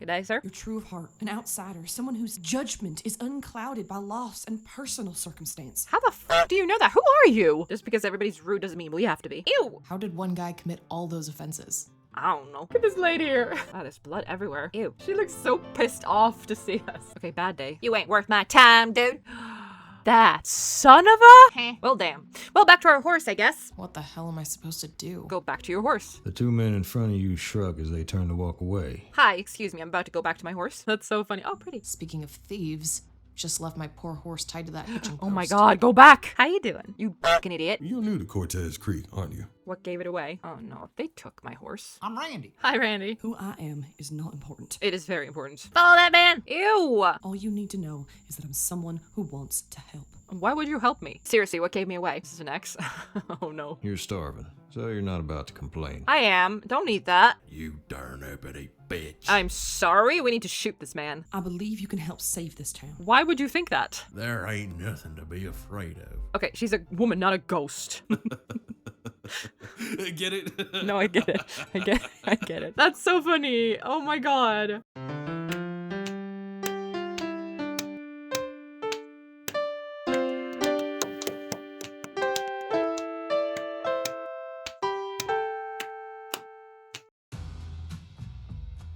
Good day, sir. You're true of heart, an outsider, someone whose judgment is unclouded by loss and personal circumstance. How the f do you know that? Who are you? Just because everybody's rude doesn't mean we have to be. Ew! How did one guy commit all those offenses? I don't know. Look at this lady here. Oh, there's blood everywhere. Ew. She looks so pissed off to see us. Okay, bad day. You ain't worth my time, dude. That son of a... Well, damn. Well, back to our horse, I guess. What the hell am I supposed to do? Go back to your horse. The two men in front of you shrug as they turn to walk away. Hi, excuse me. I'm about to go back to my horse. That's so funny. Oh, pretty. Speaking of thieves, just left my poor horse tied to that hitching post. Oh my god, go back. How you doing? You fucking idiot. You're new to Cortez Creek, aren't you? What gave it away? Oh no, they took my horse. I'm Randy. Hi, Randy. Who I am is not important. It is very important. Follow that man. Ew. All you need to know is that I'm someone who wants to help. Why would you help me? Seriously, what gave me away? This is an ex. Oh no. You're starving, so you're not about to complain. I am. Don't eat that. You darn uppity bitch. I'm sorry. We need to shoot this man. I believe you can help save this town. Why would you think that? There ain't nothing to be afraid of. Okay, she's a woman, not a ghost. Get it? No, I get it. I get it. That's so funny. Oh my god.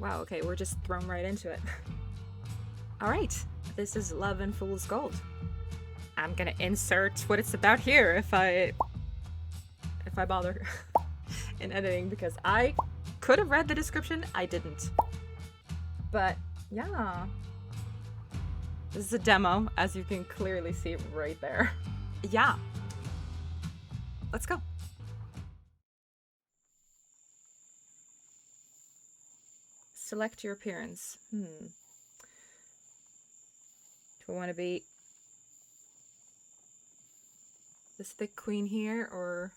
Wow, okay, we're just thrown right into it. Alright, this is Love and Fool's Gold. I'm gonna insert what it's about here if I bother in editing, because I could have read the description, I didn't. But yeah. This is a demo, as you can clearly see right there. Yeah. Let's go. Select your appearance. Do I want to be this thick queen here, or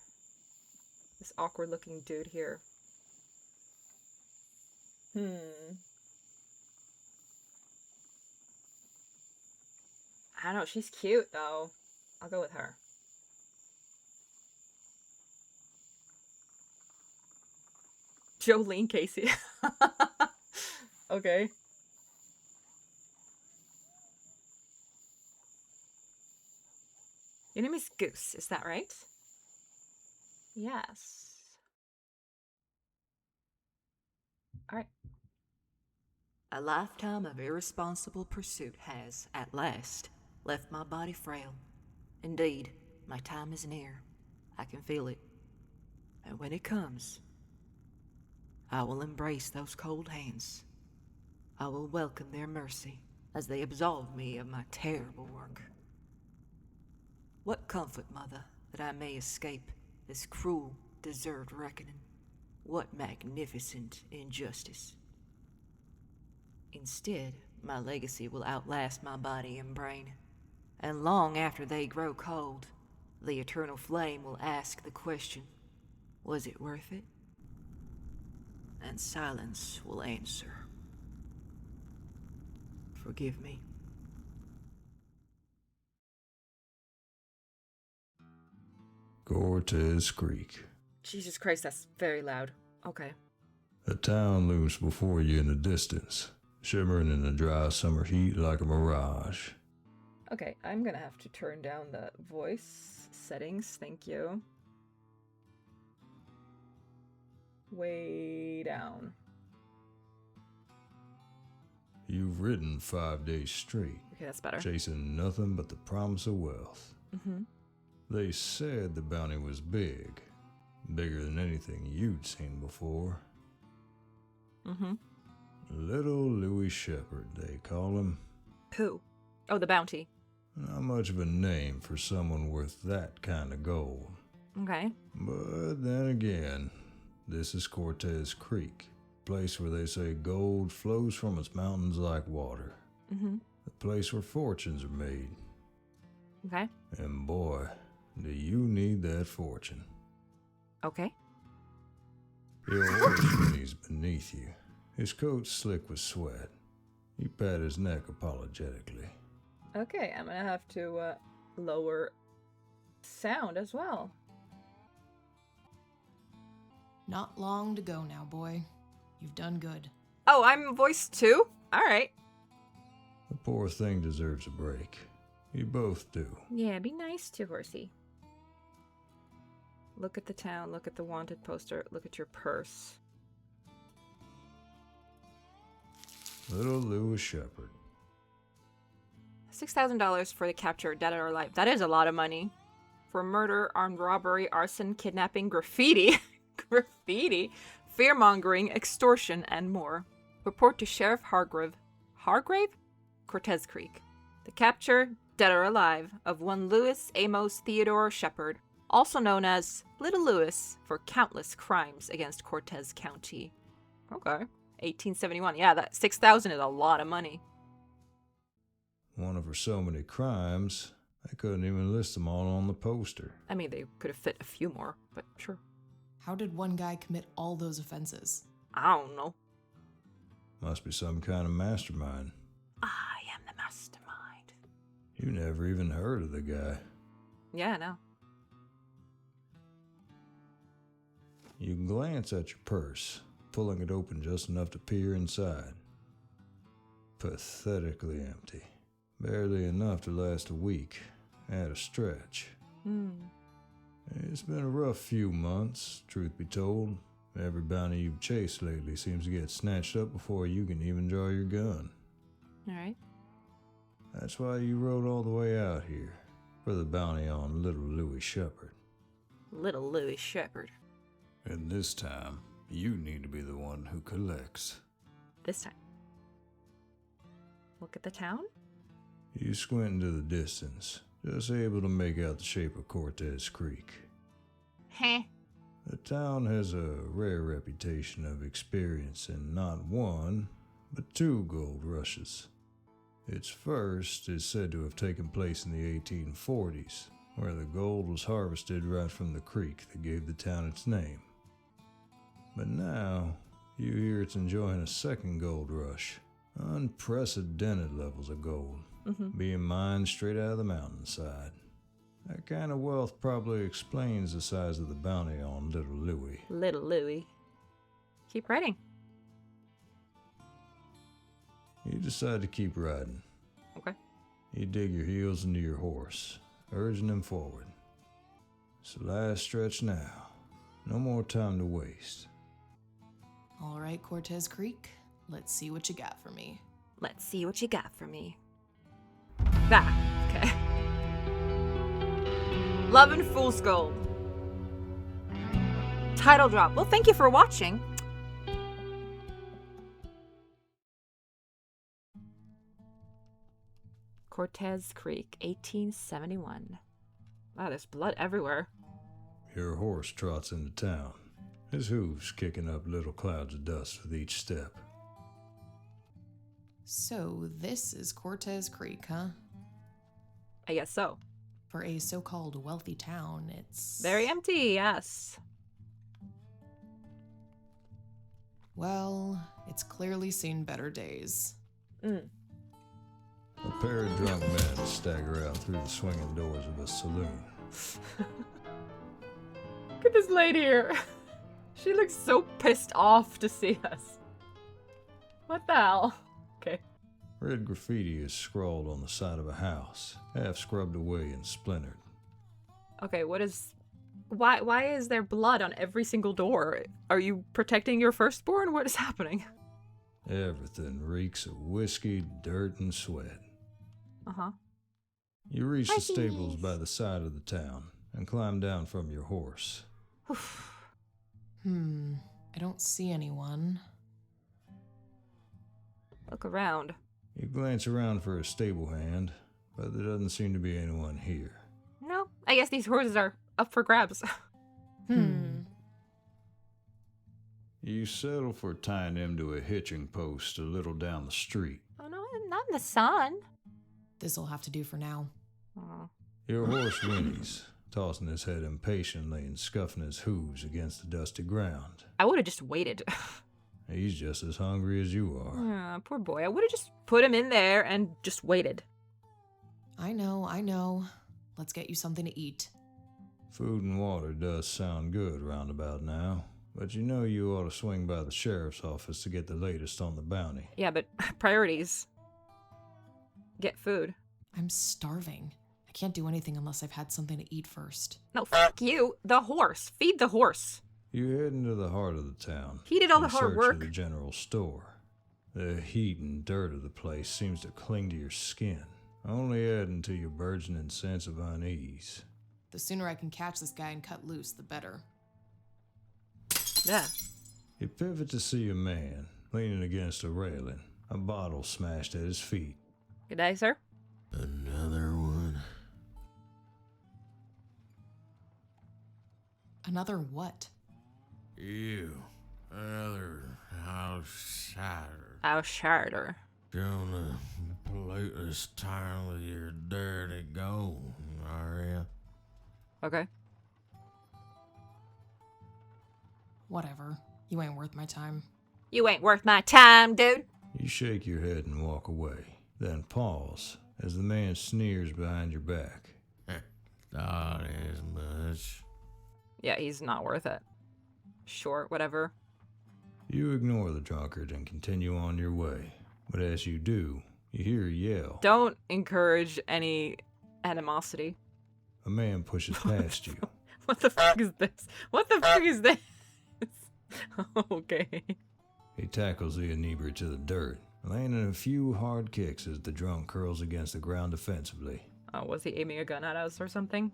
this awkward looking dude here? I don't know, she's cute though. I'll go with her. Jolene Casey. Okay. Your name is Goose, is that right? Yes. Alright. A lifetime of irresponsible pursuit has, at last, left my body frail. Indeed, my time is near. I can feel it. And when it comes, I will embrace those cold hands. I will welcome their mercy as they absolve me of my terrible work. What comfort, Mother, that I may escape this cruel, deserved reckoning. What magnificent injustice. Instead, my legacy will outlast my body and brain, and long after they grow cold, the eternal flame will ask the question, was it worth it? And silence will answer, forgive me. Cortez Creek. Jesus Christ, that's very loud. Okay. A town looms before you in the distance, shimmering in the dry summer heat like a mirage. Okay, I'm gonna have to turn down the voice settings, thank you. Way down. You've ridden 5 days straight, Okay, that's better. chasing nothing but the promise of wealth. Mm-hmm. They said the bounty was big, bigger than anything you'd seen before. Mm-hmm. Little Louis Shepherd, they call him. Who? Oh, the bounty. Not much of a name for someone worth that kind of gold. Okay. But then again, this is Cortez Creek, a place where they say gold flows from its mountains like water. Mm-hmm. A place where fortunes are made. Okay. And boy, do you need that fortune. Okay. He'll wish when he's beneath you. His coat's slick with sweat. You pat his neck apologetically. Okay, I'm gonna have to lower sound as well. Not long to go now, boy. You've done good. Oh, I'm voice 2? Alright. The poor thing deserves a break. You both do. Yeah, be nice to Horsey. Look at the town, look at the wanted poster, look at your purse. Little Lewis Shepherd. $6,000 for the capture, dead or alive. That is a lot of money. For murder, armed robbery, arson, kidnapping, graffiti, graffiti, fear-mongering, extortion, and more. Report to Sheriff Hargrave. Hargrave? Cortez Creek. The capture, dead or alive, of one Louis Amos Theodore Shepherd, also known as Little Louis, for countless crimes against Cortez County. Okay. 1871. Yeah, that 6,000 is a lot of money. One of her so many crimes, I couldn't even list them all on the poster. I mean, they could have fit a few more, but sure. How did one guy commit all those offenses? I don't know. Must be some kind of mastermind. I am the mastermind. You never even heard of the guy. Yeah, no. You glance at your purse, pulling it open just enough to peer inside. Pathetically empty. Barely enough to last a week, at a stretch. It's been a rough few months, truth be told. Every bounty you've chased lately seems to get snatched up before you can even draw your gun. Alright. That's why you rode all the way out here, for the bounty on Little Louis Shepherd. Little Louis Shepherd. And this time, you need to be the one who collects. This time. Look at the town? You squint into the distance, just able to make out the shape of Cortez Creek. Heh. The town has a rare reputation of experiencing not one, but two gold rushes. Its first is said to have taken place in the 1840s, where the gold was harvested right from the creek that gave the town its name. But now, you hear it's enjoying a second gold rush. Unprecedented levels of gold, being mined straight out of the mountainside. That kind of wealth probably explains the size of the bounty on Little Louis. Little Louis. Keep writing. You decide to keep riding. Okay. You dig your heels into your horse, urging him forward. It's the last stretch now. No more time to waste. All right, Cortez Creek, let's see what you got for me. Let's see what you got for me. Okay. Love and Fool's Gold. Title drop. Well, thank you for watching. Cortez Creek, 1871. Wow, there's blood everywhere. Your horse trots into town, his hooves kicking up little clouds of dust with each step. So this is Cortez Creek, huh? I guess so. For a so-called wealthy town, it's... Very empty, yes. Well, it's clearly seen better days. A pair of drunk men stagger out through the swinging doors of a saloon. Look at this lady here. She looks so pissed off to see us. What the hell? Okay. Red graffiti is scrawled on the side of a house, half scrubbed away and splintered. Okay, what is... Why is there blood on every single door? Are you protecting your firstborn? What is happening? Everything reeks of whiskey, dirt, and sweat. Uh-huh. You reach the stables by the side of the town and climb down from your horse. I don't see anyone. Look around. You glance around for a stable hand, but there doesn't seem to be anyone here. No, I guess these horses are up for grabs. You settle for tying him to a hitching post a little down the street. Oh no, not in the sun. This'll have to do for now. Oh. Your horse whinnies, tossing his head impatiently and scuffing his hooves against the dusty ground. I would have just waited. He's just as hungry as you are. Poor boy. I would have just put him in there and just waited. I know. Let's get you something to eat. Food and water does sound good round about now, but you know you ought to swing by the sheriff's office to get the latest on the bounty. Yeah, but priorities. Get food. I'm starving. I can't do anything unless I've had something to eat first. No, fuck you. The horse. Feed the horse. You head into the heart of the town. He did all the in hard search work. of the general store. The heat and dirt of the place seems to cling to your skin, only adding to your burgeoning sense of unease. The sooner I can catch this guy and cut loose, the better. Yeah. You pivot to see a man leaning against a railing, a bottle smashed at his feet. Good day, sir. Another one. Another what? You. Another outsider. Outsider. Gonna pollute this town with your dirty gold, are ya? Okay. Whatever. You ain't worth my time. You ain't worth my time, dude. You shake your head and walk away, then pause as the man sneers behind your back. Not as much. Yeah, he's not worth it. Sure, whatever. You ignore the drunkard and continue on your way, but as you do, you hear a yell. Don't encourage any animosity. A man pushes past you. What the fuck is this? What the fuck is this? Okay. He tackles the inebriate to the dirt, landing a few hard kicks as the drunk curls against the ground defensively. Oh, was he aiming a gun at us or something?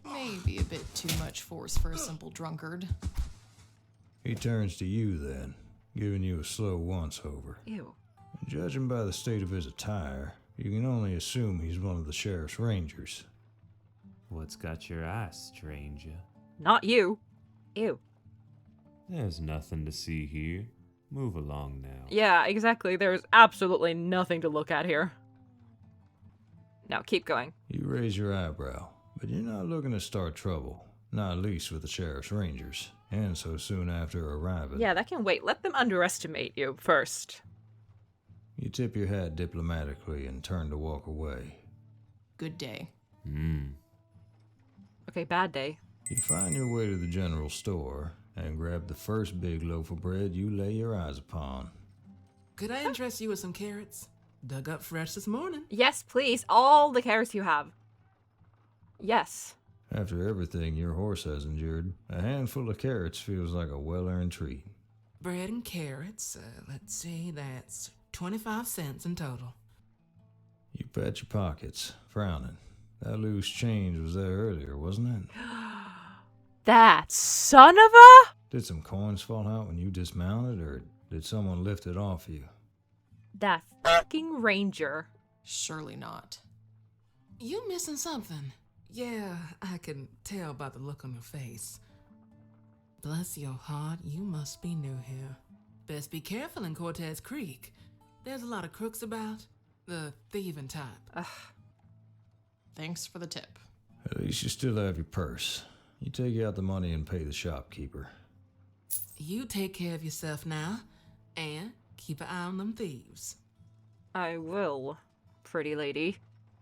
Maybe a bit too much force for a simple drunkard. He turns to you then, giving you a slow once-over. Ew. Judging by the state of his attire, you can only assume he's one of the sheriff's rangers. What's got your eye, stranger? Not you. Ew. There's nothing to see here. Move along now. Yeah, exactly. There's absolutely nothing to look at here. Now, keep going. You raise your eyebrow, but you're not looking to start trouble, not least with the sheriff's rangers, and so soon after arriving. Yeah, that can wait. Let them underestimate you first. You tip your hat diplomatically and turn to walk away. Good day. Okay, bad day. You find your way to the general store and grab the first big loaf of bread you lay your eyes upon. Could I interest you with some carrots? Dug up fresh this morning. Yes, please. All the carrots you have. Yes. After everything your horse has endured, a handful of carrots feels like a well-earned treat. Bread and carrots, let's see, that's 25 cents in total. You pat your pockets, frowning. That loose change was there earlier, wasn't it? That son of a... Did some coins fall out when you dismounted, or did someone lift it off you? That fucking ranger. Surely not. You missing something? Yeah, I can tell by the look on your face. Bless your heart, you must be new here. Best be careful in Cortez Creek. There's a lot of crooks about. The thieving type. Ugh. Thanks for the tip. At least you still have your purse. You take out the money and pay the shopkeeper. You take care of yourself now, and keep an eye on them thieves. I will, pretty lady.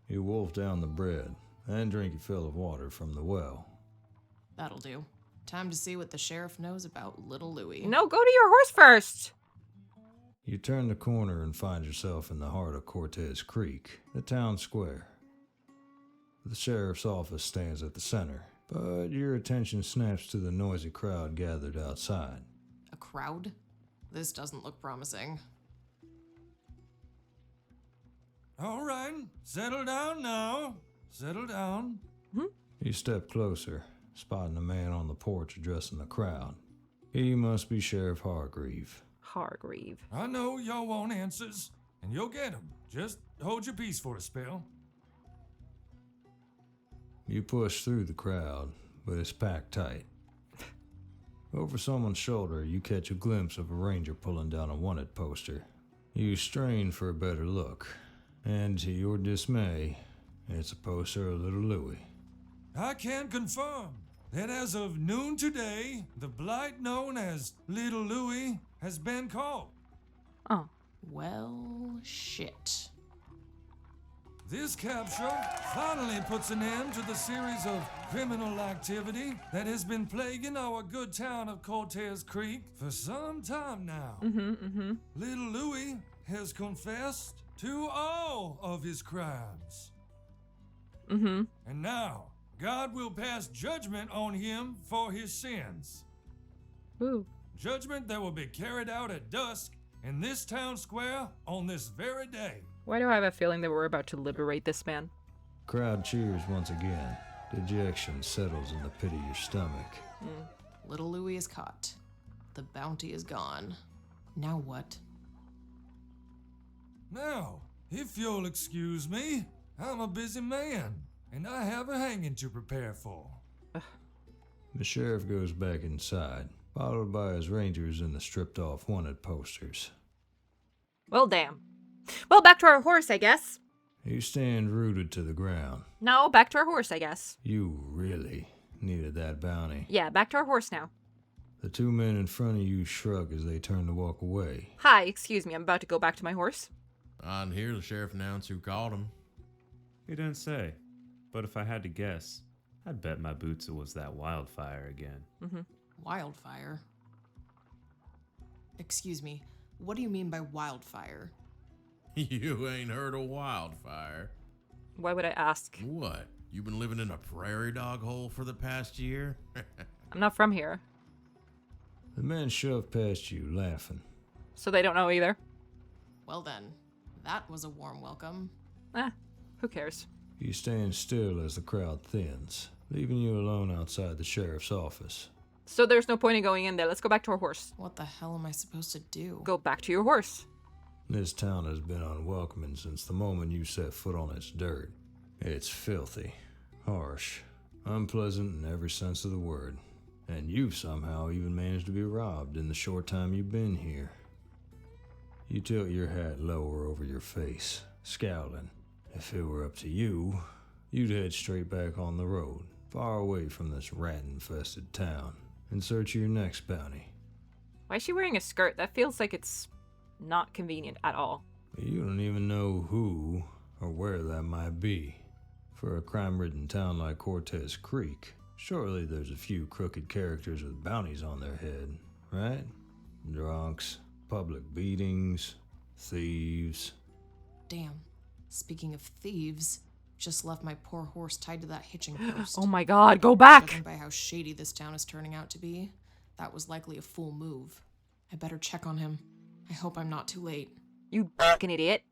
You wolf down the bread, and drink your fill of water from the well. That'll do. Time to see what the sheriff knows about little Louie. No, go to your horse first. You turn the corner and find yourself in the heart of Cortez Creek, the town square. The sheriff's office stands at the center, but your attention snaps to the noisy crowd gathered outside. A crowd? This doesn't look promising. All right, settle down now. Settle down. You step closer, spotting a man on the porch addressing the crowd. He must be Sheriff Hargreave. Hargreave. I know y'all want answers, and you'll get 'em. Just hold your peace for a spell. You push through the crowd, but it's packed tight. Over someone's shoulder, you catch a glimpse of a ranger pulling down a wanted poster. You strain for a better look, and to your dismay, it's a poster of little Louie. I can confirm that as of noon today, the blight known as Little Louie has been caught. Oh. Well, shit. This capture finally puts an end to the series of criminal activity that has been plaguing our good town of Cortez Creek for some time now. Little Louis has confessed to all of his crimes. And now, God will pass judgment on him for his sins. Ooh. Judgment that will be carried out at dusk in this town square on this very day. Why do I have a feeling that we're about to liberate this man? Crowd cheers once again. Dejection settles in the pit of your stomach. Little Louis is caught. The bounty is gone. Now what? Now, if you'll excuse me, I'm a busy man, and I have a hanging to prepare for. The sheriff goes back inside, followed by his rangers and the stripped-off wanted posters. Well, damn. Well, back to our horse, I guess. You stand rooted to the ground. No, back to our horse, I guess. You really needed that bounty. Yeah, back to our horse now. The two men in front of you shrug as they turn to walk away. Hi, excuse me, I'm about to go back to my horse. I didn't hear the sheriff announce who called him. He didn't say. But if I had to guess, I'd bet my boots it was that wildfire again. Wildfire? Excuse me, what do you mean by wildfire? You ain't heard of wildfire. Why would I ask? What? You been living in a prairie dog hole for the past year? I'm not from here, The men shove past you, laughing. so they don't know either. Well then, that was a warm welcome. Who cares? You stand still as the crowd thins, leaving you alone outside the sheriff's office. So there's no point in going in there. Let's go back to our horse. What the hell am I supposed to do? Go back to your horse. This town has been unwelcoming since the moment you set foot on its dirt. It's filthy, harsh, unpleasant in every sense of the word. And you've somehow even managed to be robbed in the short time you've been here. You tilt your hat lower over your face, scowling. If it were up to you, you'd head straight back on the road, far away from this rat-infested town, in search of your next bounty. Why is she wearing a skirt? That feels like it's not convenient at all. You don't even know who or where that might be. For a crime-ridden town like Cortez Creek, surely there's a few crooked characters with bounties on their head, right? Drunks, public beatings, thieves. Damn. Speaking of thieves, just left my poor horse tied to that hitching post. Oh my god, go back! Judging by how shady this town is turning out to be, that was likely a fool move. I better check on him. I hope I'm not too late. You fucking idiot.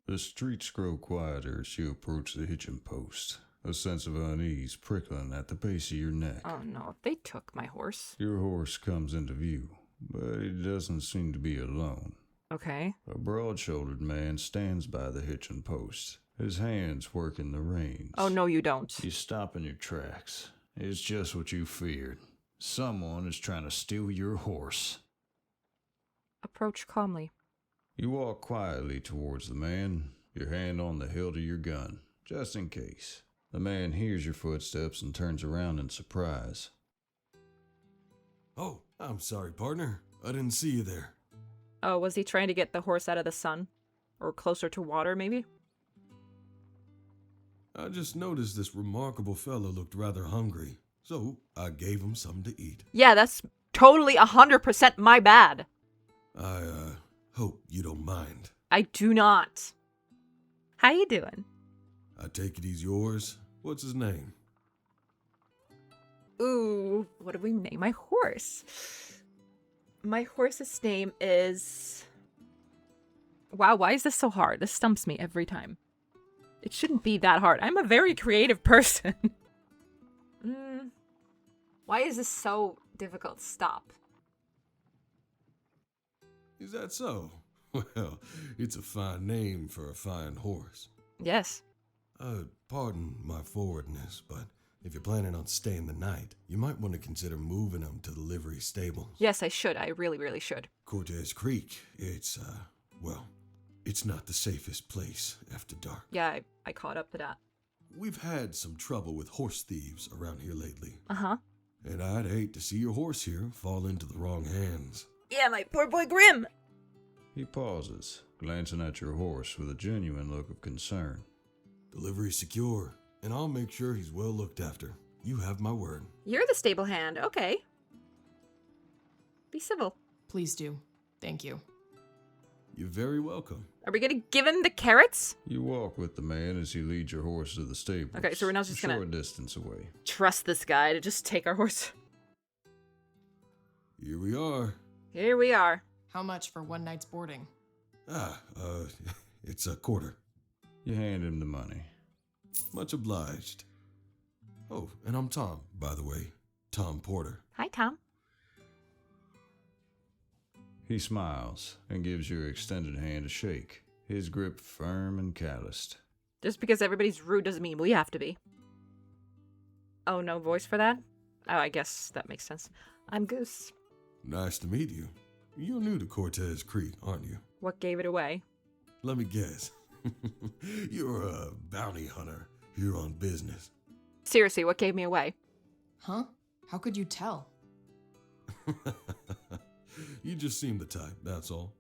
The streets grow quieter as you approach the hitching post, a sense of unease prickling at the base of your neck. Oh no, they took my horse. Your horse comes into view, but he doesn't seem to be alone. Okay. A broad-shouldered man stands by the hitching post, his hands working the reins. Oh no, you don't. You stop in your tracks. It's just what you feared. Someone is trying to steal your horse. Approach calmly. You walk quietly towards the man, your hand on the hilt of your gun, just in case. The man hears your footsteps and turns around in surprise. Oh, I'm sorry, partner. I didn't see you there. Oh, was he trying to get the horse out of the sun? Or closer to water, maybe? I just noticed this remarkable fellow looked rather hungry, so I gave him something to eat. Yeah, that's totally 100% my bad. I, hope you don't mind. I do not. How you doing? I take it he's yours? What's his name? Ooh, what do we name my horse? My horse's name is... Wow, why is this so hard? This stumps me every time. It shouldn't be that hard. I'm a very creative person. Why is this so difficult? Stop. Is that so? Well, it's a fine name for a fine horse. Yes. Pardon my forwardness, but if you're planning on staying the night, you might want to consider moving him to the livery stables. Yes, I should. I really, really should. Cortez Creek, it's, well, it's not the safest place after dark. Yeah, I caught up to that. We've had some trouble with horse thieves around here lately. Uh-huh. And I'd hate to see your horse here fall into the wrong hands. Yeah, my poor boy Grim. He pauses, glancing at your horse with a genuine look of concern. Delivery secure, and I'll make sure he's well looked after. You have my word. You're the stable hand. Okay. Be civil. Please do. Thank you. You're very welcome. Are we gonna give him the carrots? You walk with the man as he leads your horse to the stable. Okay, so we're not just gonna- a short distance away. Trust this guy to just take our horse. Here we are. Here we are. How much for one night's boarding? It's a quarter. You hand him the money. Much obliged. Oh, and I'm Tom, by the way. Tom Porter. Hi, Tom. He smiles and gives your extended hand a shake, his grip firm and calloused. Just because everybody's rude doesn't mean we have to be. Oh, no voice for that? Oh, I guess that makes sense. I'm Goose. Nice to meet you. You're new to Cortez Creek, aren't you? What gave it away? Let me guess. You're a bounty hunter here on business. Seriously, what gave me away? Huh? How could you tell? You just seem the type, that's all.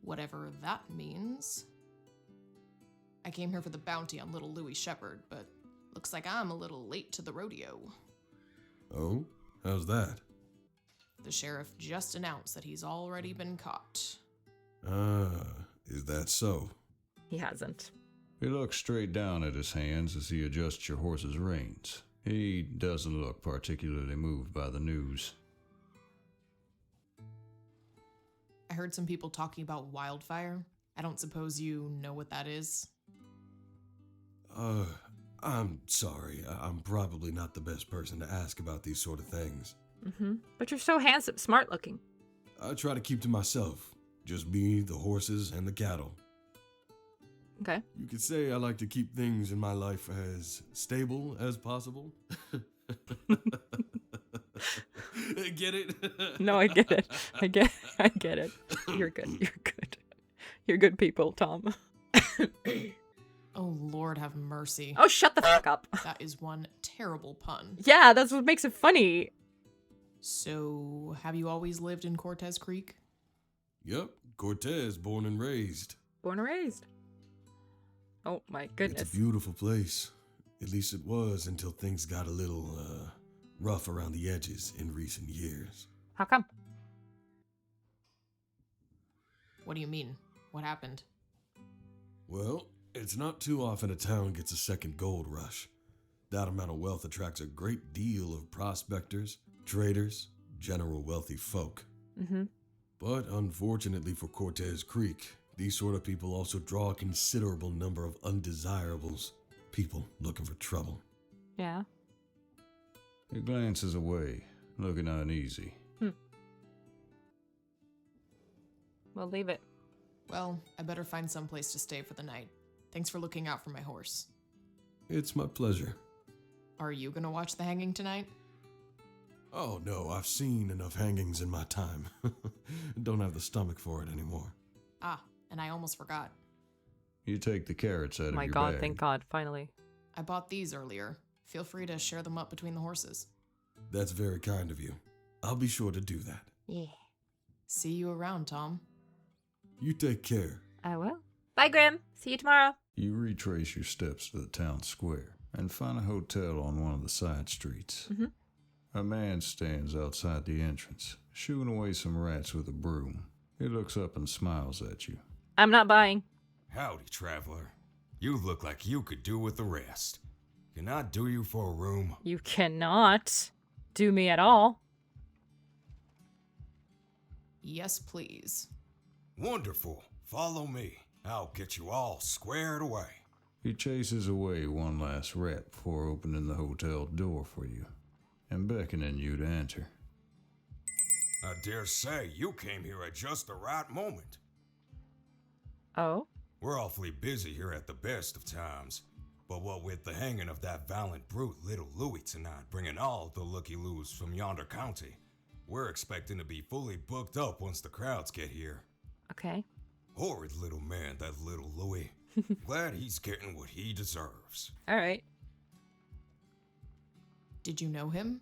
Whatever that means. I came here for the bounty on little Louis Shepherd, but looks like I'm a little late to the rodeo. Oh? How's that? The sheriff just announced that he's already been caught. Is that so? He hasn't. He looks straight down at his hands as he adjusts your horse's reins. He doesn't look particularly moved by the news. I heard some people talking about wildfire. I don't suppose you know what that is? I'm sorry. I'm probably not the best person to ask about these sort of things. Mm-hmm. But you're so handsome, smart looking. I try to keep to myself. Just me, the horses, and the cattle. Okay. You could say I like to keep things in my life as stable as possible. Get it? No, I get it. I get it. You're good. You're good people, Tom. Oh, Lord have mercy. Oh, shut the fuck up. That is one terrible pun. Yeah, that's what makes it funny. So, have you always lived in Cortez Creek? Yep, Cortez, born and raised. Born and raised. Oh my goodness. It's a beautiful place. At least it was until things got a little, rough around the edges in recent years. How come? What do you mean? What happened? Well, it's not too often a town gets a second gold rush. That amount of wealth attracts a great deal of prospectors, traders, general wealthy folk. Mm-hmm. But unfortunately for Cortez Creek, these sort of people also draw a considerable number of undesirables, people looking for trouble. Yeah. He glances away, looking uneasy. We'll leave it. Well, I better find some place to stay for the night. Thanks for looking out for my horse. It's my pleasure. Are you gonna watch the hanging tonight? Oh no, I've seen enough hangings in my time. Don't have the stomach for it anymore. Ah, and I almost forgot. You take the carrots out of My your God, bag. thank God, finally. I bought these earlier. Feel free to share them up between the horses. That's very kind of you. I'll be sure to do that. Yeah. See you around, Tom. You take care. I will. Bye, Grim. See you tomorrow. You retrace your steps to the town square and find a hotel on one of the side streets. Mm-hmm. A man stands outside the entrance, shooing away some rats with a broom. He looks up and smiles at you. I'm not buying. Howdy, traveler. You look like you could do with the rest. Can I do you for a room? You cannot do me at all. Yes, please. Wonderful. Follow me. I'll get you all squared away. He chases away one last rat before opening the hotel door for you and beckoning you to enter. I dare say you came here at just the right moment. Oh? We're awfully busy here at the best of times. But what with the hanging of that valiant brute, little Louis, tonight, bringing all the looky-loos from yonder county, we're expecting to be fully booked up once the crowds get here. Okay. Horrid little man, that little Louis. Glad he's getting what he deserves. All right. Did you know him?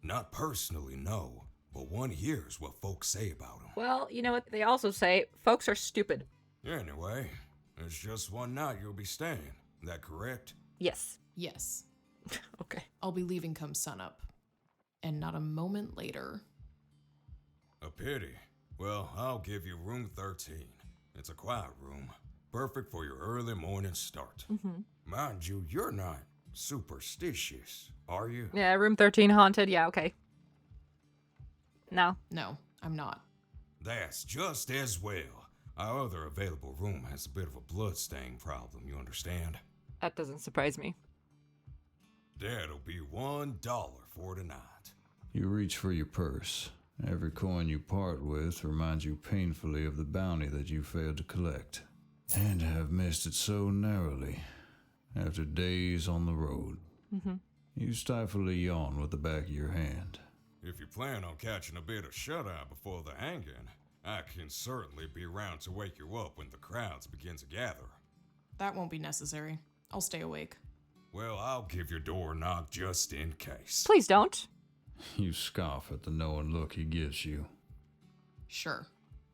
Not personally, no. but one hears what folks say about him. Well, you know what they also say? Folks are stupid. Anyway, it's just one night you'll be staying. That correct? Yes. Yes. Okay. I'll be leaving come sunup. And not a moment later. A pity. Well, I'll give you room 13. It's a quiet room, perfect for your early morning start. Mind you, you're not superstitious, are you? Yeah, room 13 haunted. Yeah, okay. No. No, I'm not. That's just as well. Our other available room has a bit of a bloodstain problem, you understand? That doesn't surprise me. That'll be $1 for tonight. You reach for your purse. Every coin you part with reminds you painfully of the bounty that you failed to collect. And have missed it so narrowly. After days on the road. You stifle a yawn with the back of your hand. If you plan on catching a bit of shut-eye before the hanging, I can certainly be around to wake you up when the crowds begin to gather. That won't be necessary. I'll stay awake. Well, I'll give your door a knock just in case. Please don't. You scoff at the knowing look he gives you. Sure.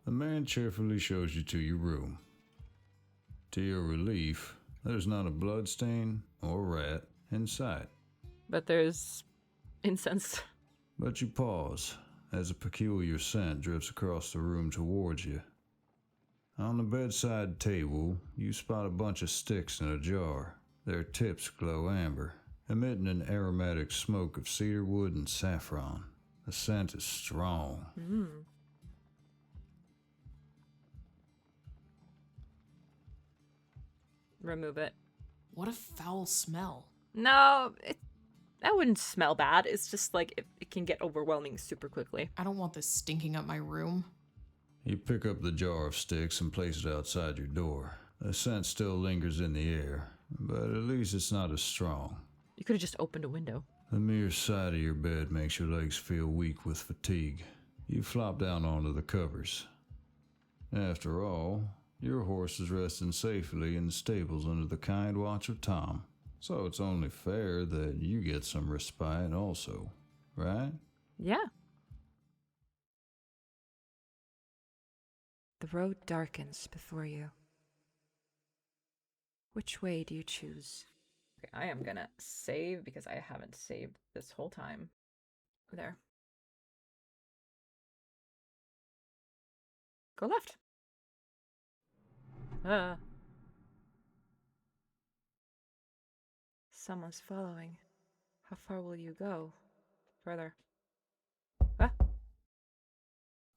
The man cheerfully shows you to your room. To your relief, there's not a bloodstain or rat in sight. But there's incense. But you pause as a peculiar scent drifts across the room towards you. On the bedside table, you spot a bunch of sticks in a jar. Their tips glow amber, emitting an aromatic smoke of cedar wood and saffron. The scent is strong. Remove it. What a foul smell. No, that wouldn't smell bad. It's just like it can get overwhelming super quickly. I don't want this stinking up my room. You pick up the jar of sticks and place it outside your door. The scent still lingers in the air, but at least it's not as strong. You could have just opened a window. The mere sight of your bed makes your legs feel weak with fatigue. You flop down onto the covers. After all, your horse is resting safely in the stables under the kind watch of Tom. So it's only fair that you get some respite also, right? Yeah. The road darkens before you. Which way do you choose? Okay, I am gonna save because I haven't saved this whole time. There. Go left. Someone's following. How far will you go? Further.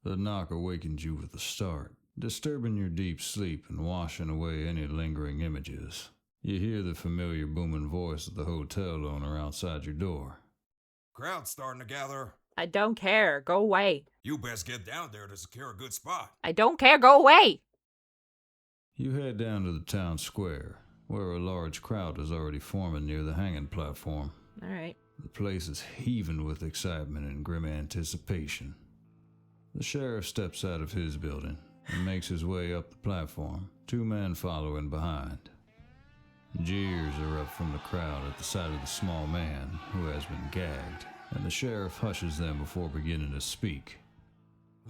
The knock awakens you with a start, disturbing your deep sleep and washing away any lingering images. You hear the familiar booming voice of the hotel owner outside your door. Crowd's starting to gather. I don't care. Go away. You best get down there to secure a good spot. I don't care. Go away. You head down to the town square, where a large crowd is already forming near the hanging platform. All right. The place is heaving with excitement and grim anticipation. The sheriff steps out of his building and makes his way up the platform, two men following behind. Jeers erupt from the crowd at the sight of the small man who has been gagged, and the sheriff hushes them before beginning to speak.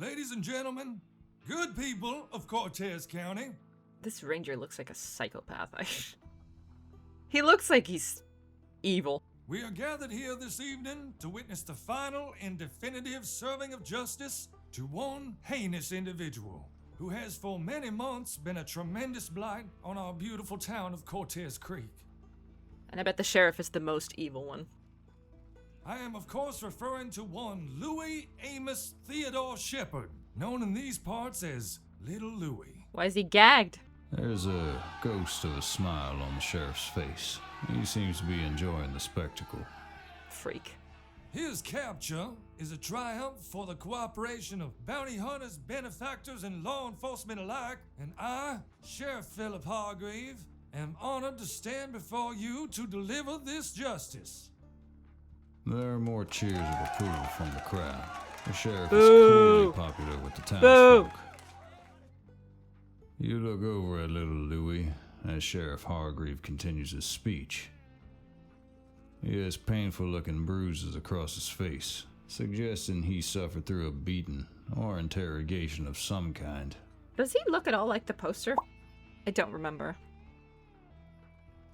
Ladies and gentlemen, good people of Cortez County, This ranger looks like a psychopath. He looks like he's evil. we are gathered here this evening to witness the final and definitive serving of justice to one heinous individual who has for many months been a tremendous blight on our beautiful town of Cortez Creek. And I bet the sheriff is the most evil one. I am, of course, referring to one Louis Amos Theodore Shepard, known in these parts as Little Louis. Why is he gagged? There's a ghost of a smile on the sheriff's face. He seems to be enjoying the spectacle. Freak. His capture is a triumph for the cooperation of bounty hunters, benefactors, and law enforcement alike, and I, Sheriff Philip Hargrave, am honored to stand before you to deliver this justice. There are more cheers of approval from the crowd. The sheriff Boo! is clearly popular with the townsfolk. You look over at little Louis as Sheriff Hargrave continues his speech. He has painful-looking bruises across his face, suggesting he suffered through a beating or interrogation of some kind. Does he look at all like the poster? I don't remember.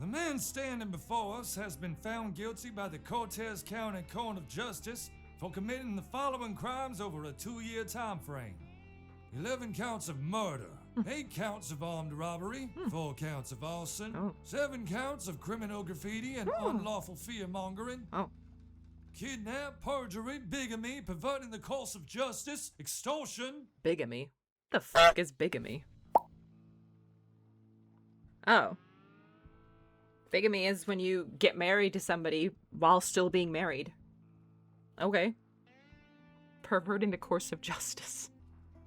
The man standing before us has been found guilty by the Cortez County Court of Justice for committing the following crimes over a 2-year time frame. 11 counts of murder, 8 counts of armed robbery, 4 counts of arson, 7 counts of criminal graffiti and unlawful fear-mongering, kidnap, perjury, bigamy, perverting the course of justice, extortion. Bigamy? The fuck is bigamy? Oh. Bigamy is when you get married to somebody while still being married. Okay. Perverting the course of justice.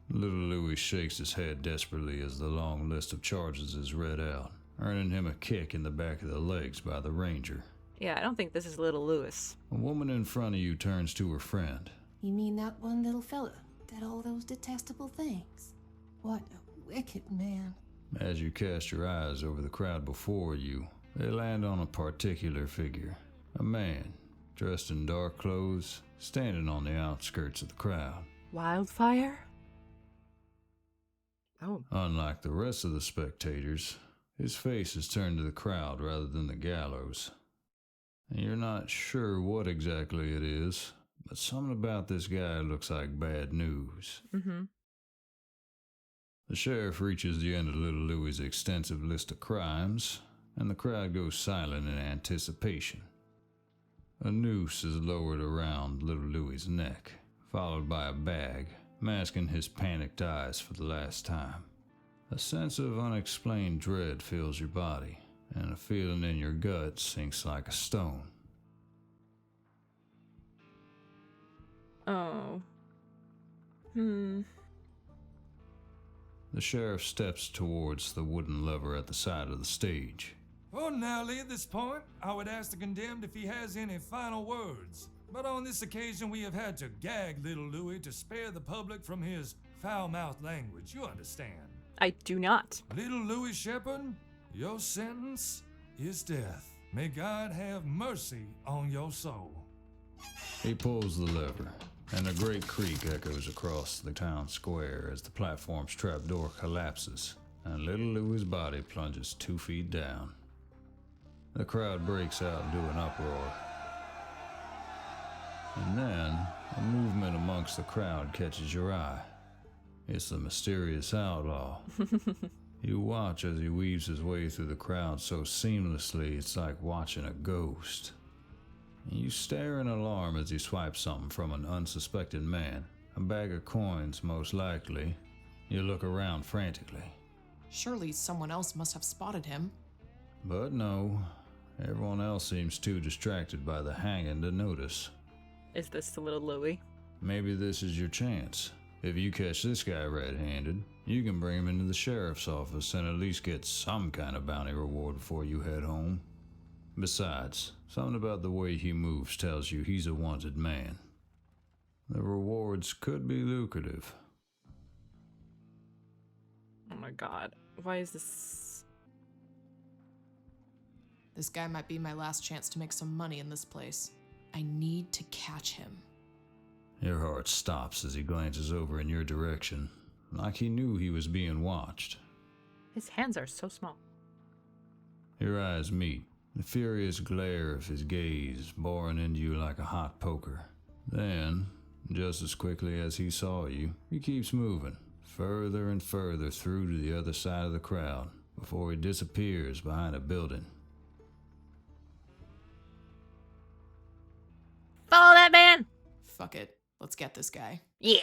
Little Louis shakes his head desperately as the long list of charges is read out, earning him a kick in the back of the legs by the ranger. Yeah, I don't think this is little Louis. A woman in front of you turns to her friend. You mean that one little fella did all those detestable things? What a wicked man. As you cast your eyes over the crowd before you, they land on a particular figure. A man, dressed in dark clothes, standing on the outskirts of the crowd. Wildfire? Oh. Unlike the rest of the spectators, his face is turned to the crowd rather than the gallows. And you're not sure what exactly it is, but something about this guy looks like bad news. Mm-hmm. The sheriff reaches the end of little Louis's extensive list of crimes, and the crowd goes silent in anticipation. A noose is lowered around little Louis's neck, followed by a bag, masking his panicked eyes for the last time. A sense of unexplained dread fills your body, and a feeling in your gut sinks like a stone. Oh. The sheriff steps towards the wooden lever at the side of the stage. Ordinarily, at this point, I would ask the condemned if he has any final words. But on this occasion, we have had to gag little Louis to spare the public from his foul-mouthed language. You understand? I do not. Little Louis Shepherd, your sentence is death. May God have mercy on your soul. He pulls the lever, and a great creak echoes across the town square as the platform's trapdoor collapses, and little Louis's body plunges 2 feet down. The crowd breaks out into an uproar. And then, a movement amongst the crowd catches your eye. It's the mysterious outlaw. You watch as he weaves his way through the crowd so seamlessly it's like watching a ghost. You stare in alarm as he swipes something from an unsuspected man. A bag of coins, most likely. You look around frantically. Surely someone else must have spotted him. But no, everyone else seems too distracted by the hanging to notice. Is this the little Louis? Maybe this is your chance. If you catch this guy red-handed, you can bring him into the sheriff's office and at least get some kind of bounty reward before you head home. Besides, something about the way he moves tells you he's a wanted man. The rewards could be lucrative. Oh my god. Why is this... This guy might be my last chance to make some money in this place. I need to catch him. Your heart stops as he glances over in your direction, like he knew he was being watched. His hands are so small. Your eyes meet, the furious glare of his gaze boring into you like a hot poker. Then, just as quickly as he saw you, he keeps moving, further and further through to the other side of the crowd, before he disappears behind a building. Follow that man! Fuck it. Let's get this guy. Yeah!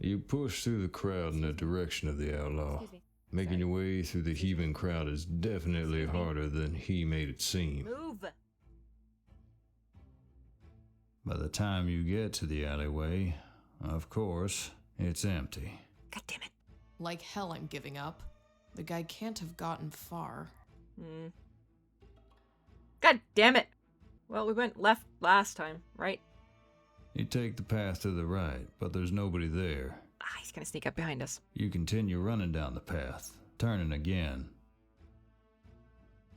You push through the crowd in the direction of the outlaw. Excuse me. Making your way through the heaving crowd is definitely harder than he made it seem. Move! By the time you get to the alleyway, of course, it's empty. God damn it. Like hell I'm giving up. The guy can't have gotten far. God damn it! Well, we went left last time, right? You take the path to the right, but there's nobody there. Ah, he's gonna sneak up behind us. You continue running down the path, turning again,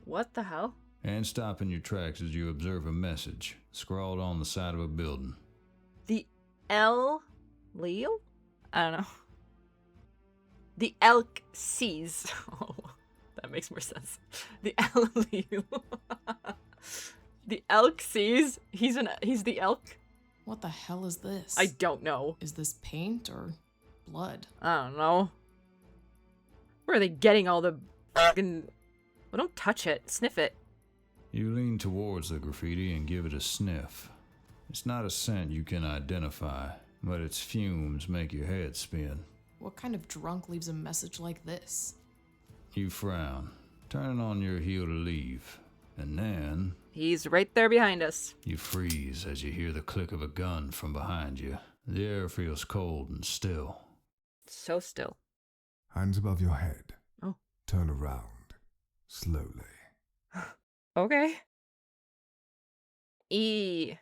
What the hell? and stop in your tracks as you observe a message scrawled on the side of a building. The Leo? I don't know. The elk sees. Oh, that makes more sense. The Leo. The elk sees. He's the elk. What the hell is this? I don't know. Is this paint or blood? I don't know. Where are they getting all the fucking... Well, don't touch it. Sniff it. You lean towards the graffiti and give it a sniff. It's not a scent you can identify, but its fumes make your head spin. What kind of drunk leaves a message like this? You frown, turning on your heel to leave, and then... He's right there behind us. You freeze as you hear the click of a gun from behind you. The air feels cold and still. So still. Hands above your head. Oh. Turn around. Slowly. Okay. E.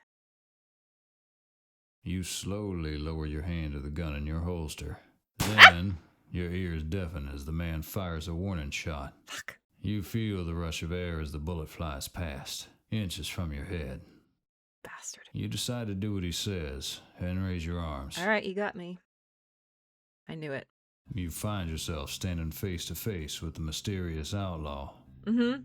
You slowly lower your hand to the gun in your holster. Then, your ears deafen as the man fires a warning shot. Fuck. You feel the rush of air as the bullet flies past, inches from your head. Bastard. You decide to do what he says and raise your arms. All right, you got me. I knew it. You find yourself standing face to face with the mysterious outlaw. Mm-hmm.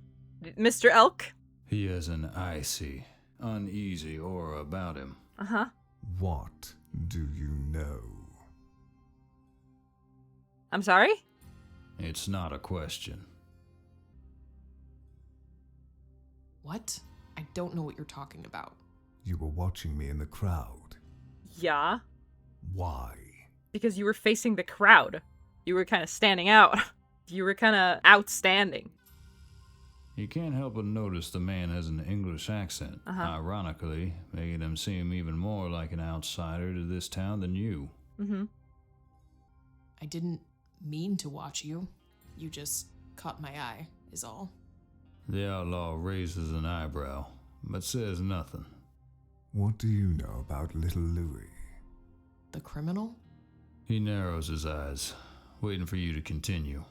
Mr. Elk? He has an icy, uneasy aura about him. Uh-huh. What do you know? I'm sorry? It's not a question. What? I don't know what you're talking about. You were watching me in the crowd. Yeah. Why? Because you were facing the crowd. You were kind of standing out. You were kind of outstanding. You can't help but notice the man has an English accent, ironically, making him seem even more like an outsider to this town than you. Mm-hmm. I didn't mean to watch you. You just caught my eye, is all. The outlaw raises an eyebrow, but says nothing. What do you know about little Louis? The criminal? He narrows his eyes, waiting for you to continue.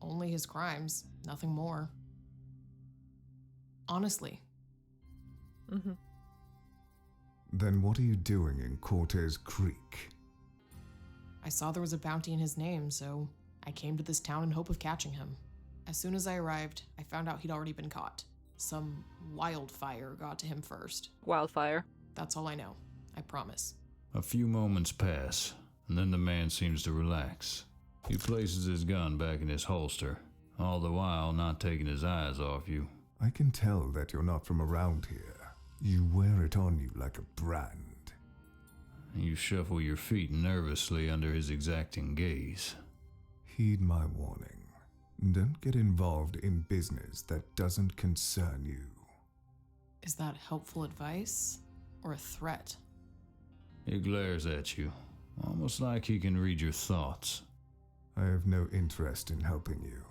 Only his crimes, nothing more. Honestly. Mm-hmm. Then what are you doing in Cortez Creek? I saw there was a bounty in his name, so I came to this town in hope of catching him. As soon as I arrived, I found out he'd already been caught. Some wildfire got to him first. Wildfire. That's all I know. I promise. A few moments pass, and then the man seems to relax. He places his gun back in his holster, all the while not taking his eyes off you. I can tell that you're not from around here. You wear it on you like a brand. You shuffle your feet nervously under his exacting gaze. Heed my warning. Don't get involved in business that doesn't concern you. Is that helpful advice or a threat? He glares at you, almost like he can read your thoughts. I have no interest in helping you.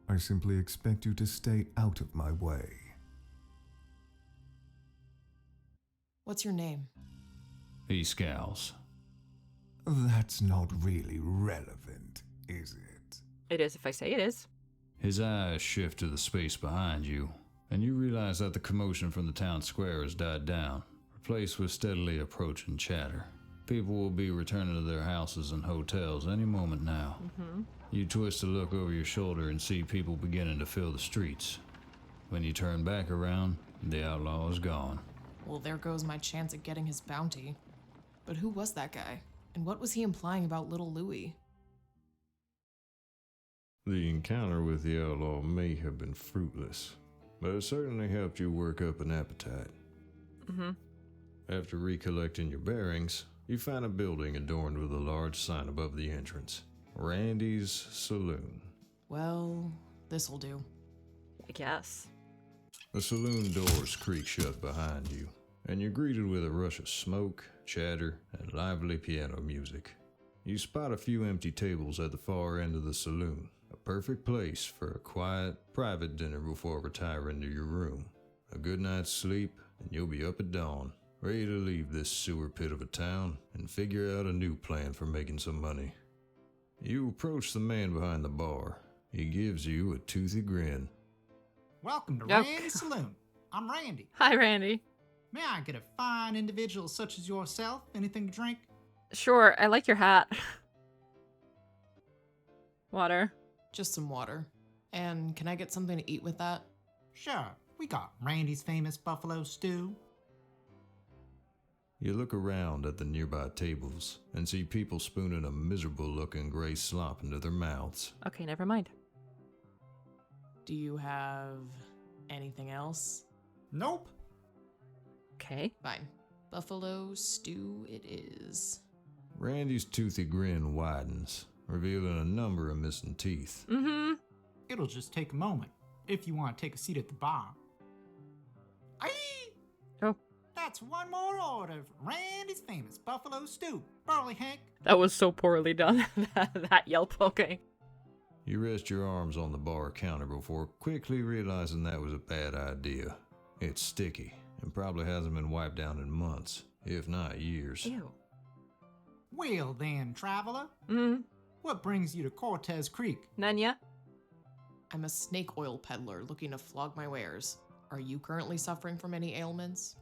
I simply expect you to stay out of my way. What's your name? He scowls. That's not really relevant, is it? It is if I say it is. His eyes shift to the space behind you, and you realize that the commotion from the town square has died down, replaced with steadily approaching chatter. People will be returning to their houses and hotels any moment now. Mm-hmm. You twist to look over your shoulder and see people beginning to fill the streets. When you turn back around, the outlaw is gone. Well, there goes my chance at getting his bounty. But who was that guy? And what was he implying about little Louis? The encounter with the outlaw may have been fruitless, but it certainly helped you work up an appetite. Mm-hmm. After recollecting your bearings, you find a building adorned with a large sign above the entrance. Randy's Saloon. Well, this'll do. I guess. The saloon doors creak shut behind you, and you're greeted with a rush of smoke, chatter, and lively piano music. You spot a few empty tables at the far end of the saloon, a perfect place for a quiet, private dinner before retiring to your room. A good night's sleep, and you'll be up at dawn, ready to leave this sewer pit of a town and figure out a new plan for making some money. You approach the man behind the bar. He gives you a toothy grin. Welcome to Yep. Randy's Saloon. I'm Randy. Hi, Randy. May I get a fine individual such as yourself anything to drink? Sure, I like your hat. Water. Just some water. And can I get something to eat with that? Sure, we got Randy's famous buffalo stew. You look around at the nearby tables and see people spooning a miserable-looking gray slop into their mouths. Okay, never mind. Do you have anything else? Nope. Okay. Fine. Buffalo stew it is. Randy's toothy grin widens, revealing a number of missing teeth. Mm-hmm. It'll just take a moment, if you want to take a seat at the bar. Aye! Oh. That's one more order of Randy's famous buffalo stew. Burley Hank. That was so poorly done. That yelp, okay. You rest your arms on the bar counter before quickly realizing that was a bad idea. It's sticky and probably hasn't been wiped down in months, if not years. Ew. Well then, traveler. Mm-hmm. What brings you to Cortez Creek? Nanya? I'm a snake oil peddler looking to flog my wares. Are you currently suffering from any ailments?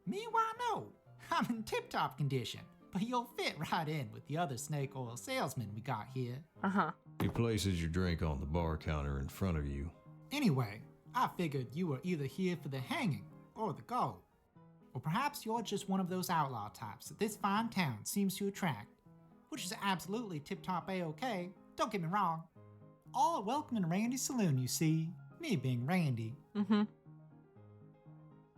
Me, why no? I'm in tip-top condition, but you'll fit right in with the other snake oil salesmen we got here. Uh-huh. He places your drink on the bar counter in front of you. Anyway, I figured you were either here for the hanging or the gold. Or perhaps you're just one of those outlaw types that this fine town seems to attract, which is absolutely tip-top A-OK, don't get me wrong. All welcome in Randy's saloon, you see, me being Randy. Mm-hmm.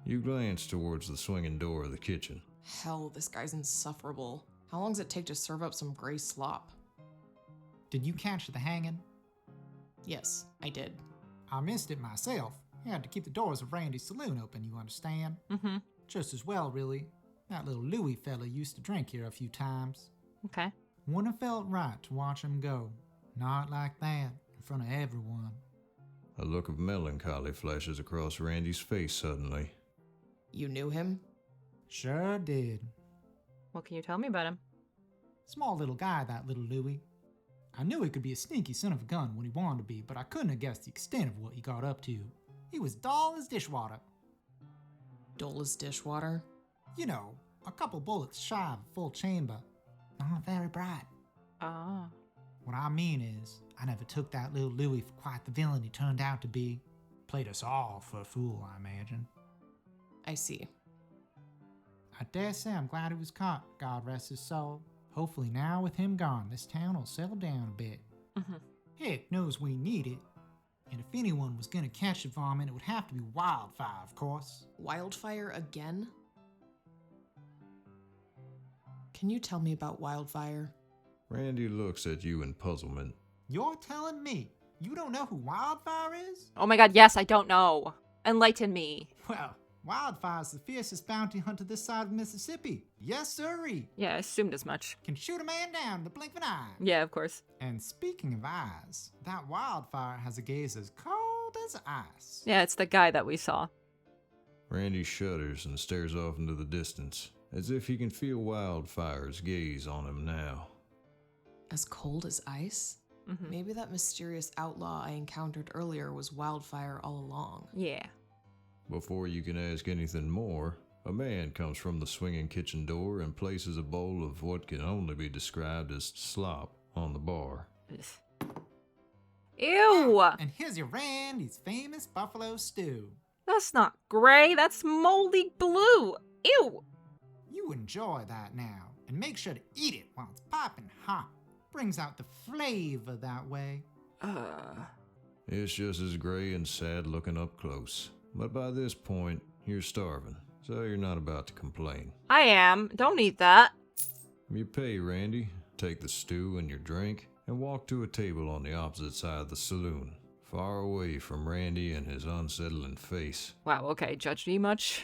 You glance towards the swinging door of the kitchen. Hell, this guy's insufferable. How long does it take to serve up some gray slop? Did you catch the hanging? Yes, I did. I missed it myself. I had to keep the doors of Randy's saloon open, you understand? Mm-hmm. Just as well, really. That little Louie fella used to drink here a few times. Okay. Wouldn't have felt right to watch him go. Not like that, in front of everyone. A look of melancholy flashes across Randy's face suddenly. You knew him? Sure did. What can you tell me about him? Small little guy, that little Louie. I knew he could be a sneaky son of a gun when he wanted to be, but I couldn't have guessed the extent of what he got up to. He was dull as dishwater. Dull as dishwater? You know, a couple bullets shy of a full chamber. Not very bright. Ah. What I mean is, I never took that little Louie for quite the villain he turned out to be. Played us all for a fool, I imagine. I see. I dare say I'm glad he was caught, God rest his soul. Hopefully now with him gone, this town will settle down a bit. Mm-hmm. Heck knows we need it. And if anyone was gonna catch the varmint, it would have to be Wildfire, of course. Wildfire again? Can you tell me about Wildfire? Randy looks at you in puzzlement. You're telling me you don't know who Wildfire is? Oh my god, yes, I don't know. Enlighten me. Well, Wildfire's the fiercest bounty hunter this side of Mississippi. Yes, sirree. Yeah, I assumed as much. Can shoot a man down in the blink of an eye. Yeah, of course. And speaking of eyes, that Wildfire has a gaze as cold as ice. Yeah, it's the guy that we saw. Randy shudders and stares off into the distance, as if he can feel Wildfire's gaze on him now. As cold as ice? Mm-hmm. Maybe that mysterious outlaw I encountered earlier was Wildfire all along. Yeah. Before you can ask anything more, a man comes from the swinging kitchen door and places a bowl of what can only be described as slop on the bar. Ew! And here's your Randy's famous buffalo stew. That's not gray, that's moldy blue. Ew! You enjoy that now, and make sure to eat it while it's piping hot. Brings out the flavor that way. It's just as gray and sad looking up close. But by this point, you're starving, so you're not about to complain. I am. Don't eat that. You pay Randy, take the stew and your drink, and walk to a table on the opposite side of the saloon, far away from Randy and his unsettling face. Wow, okay, judged me much?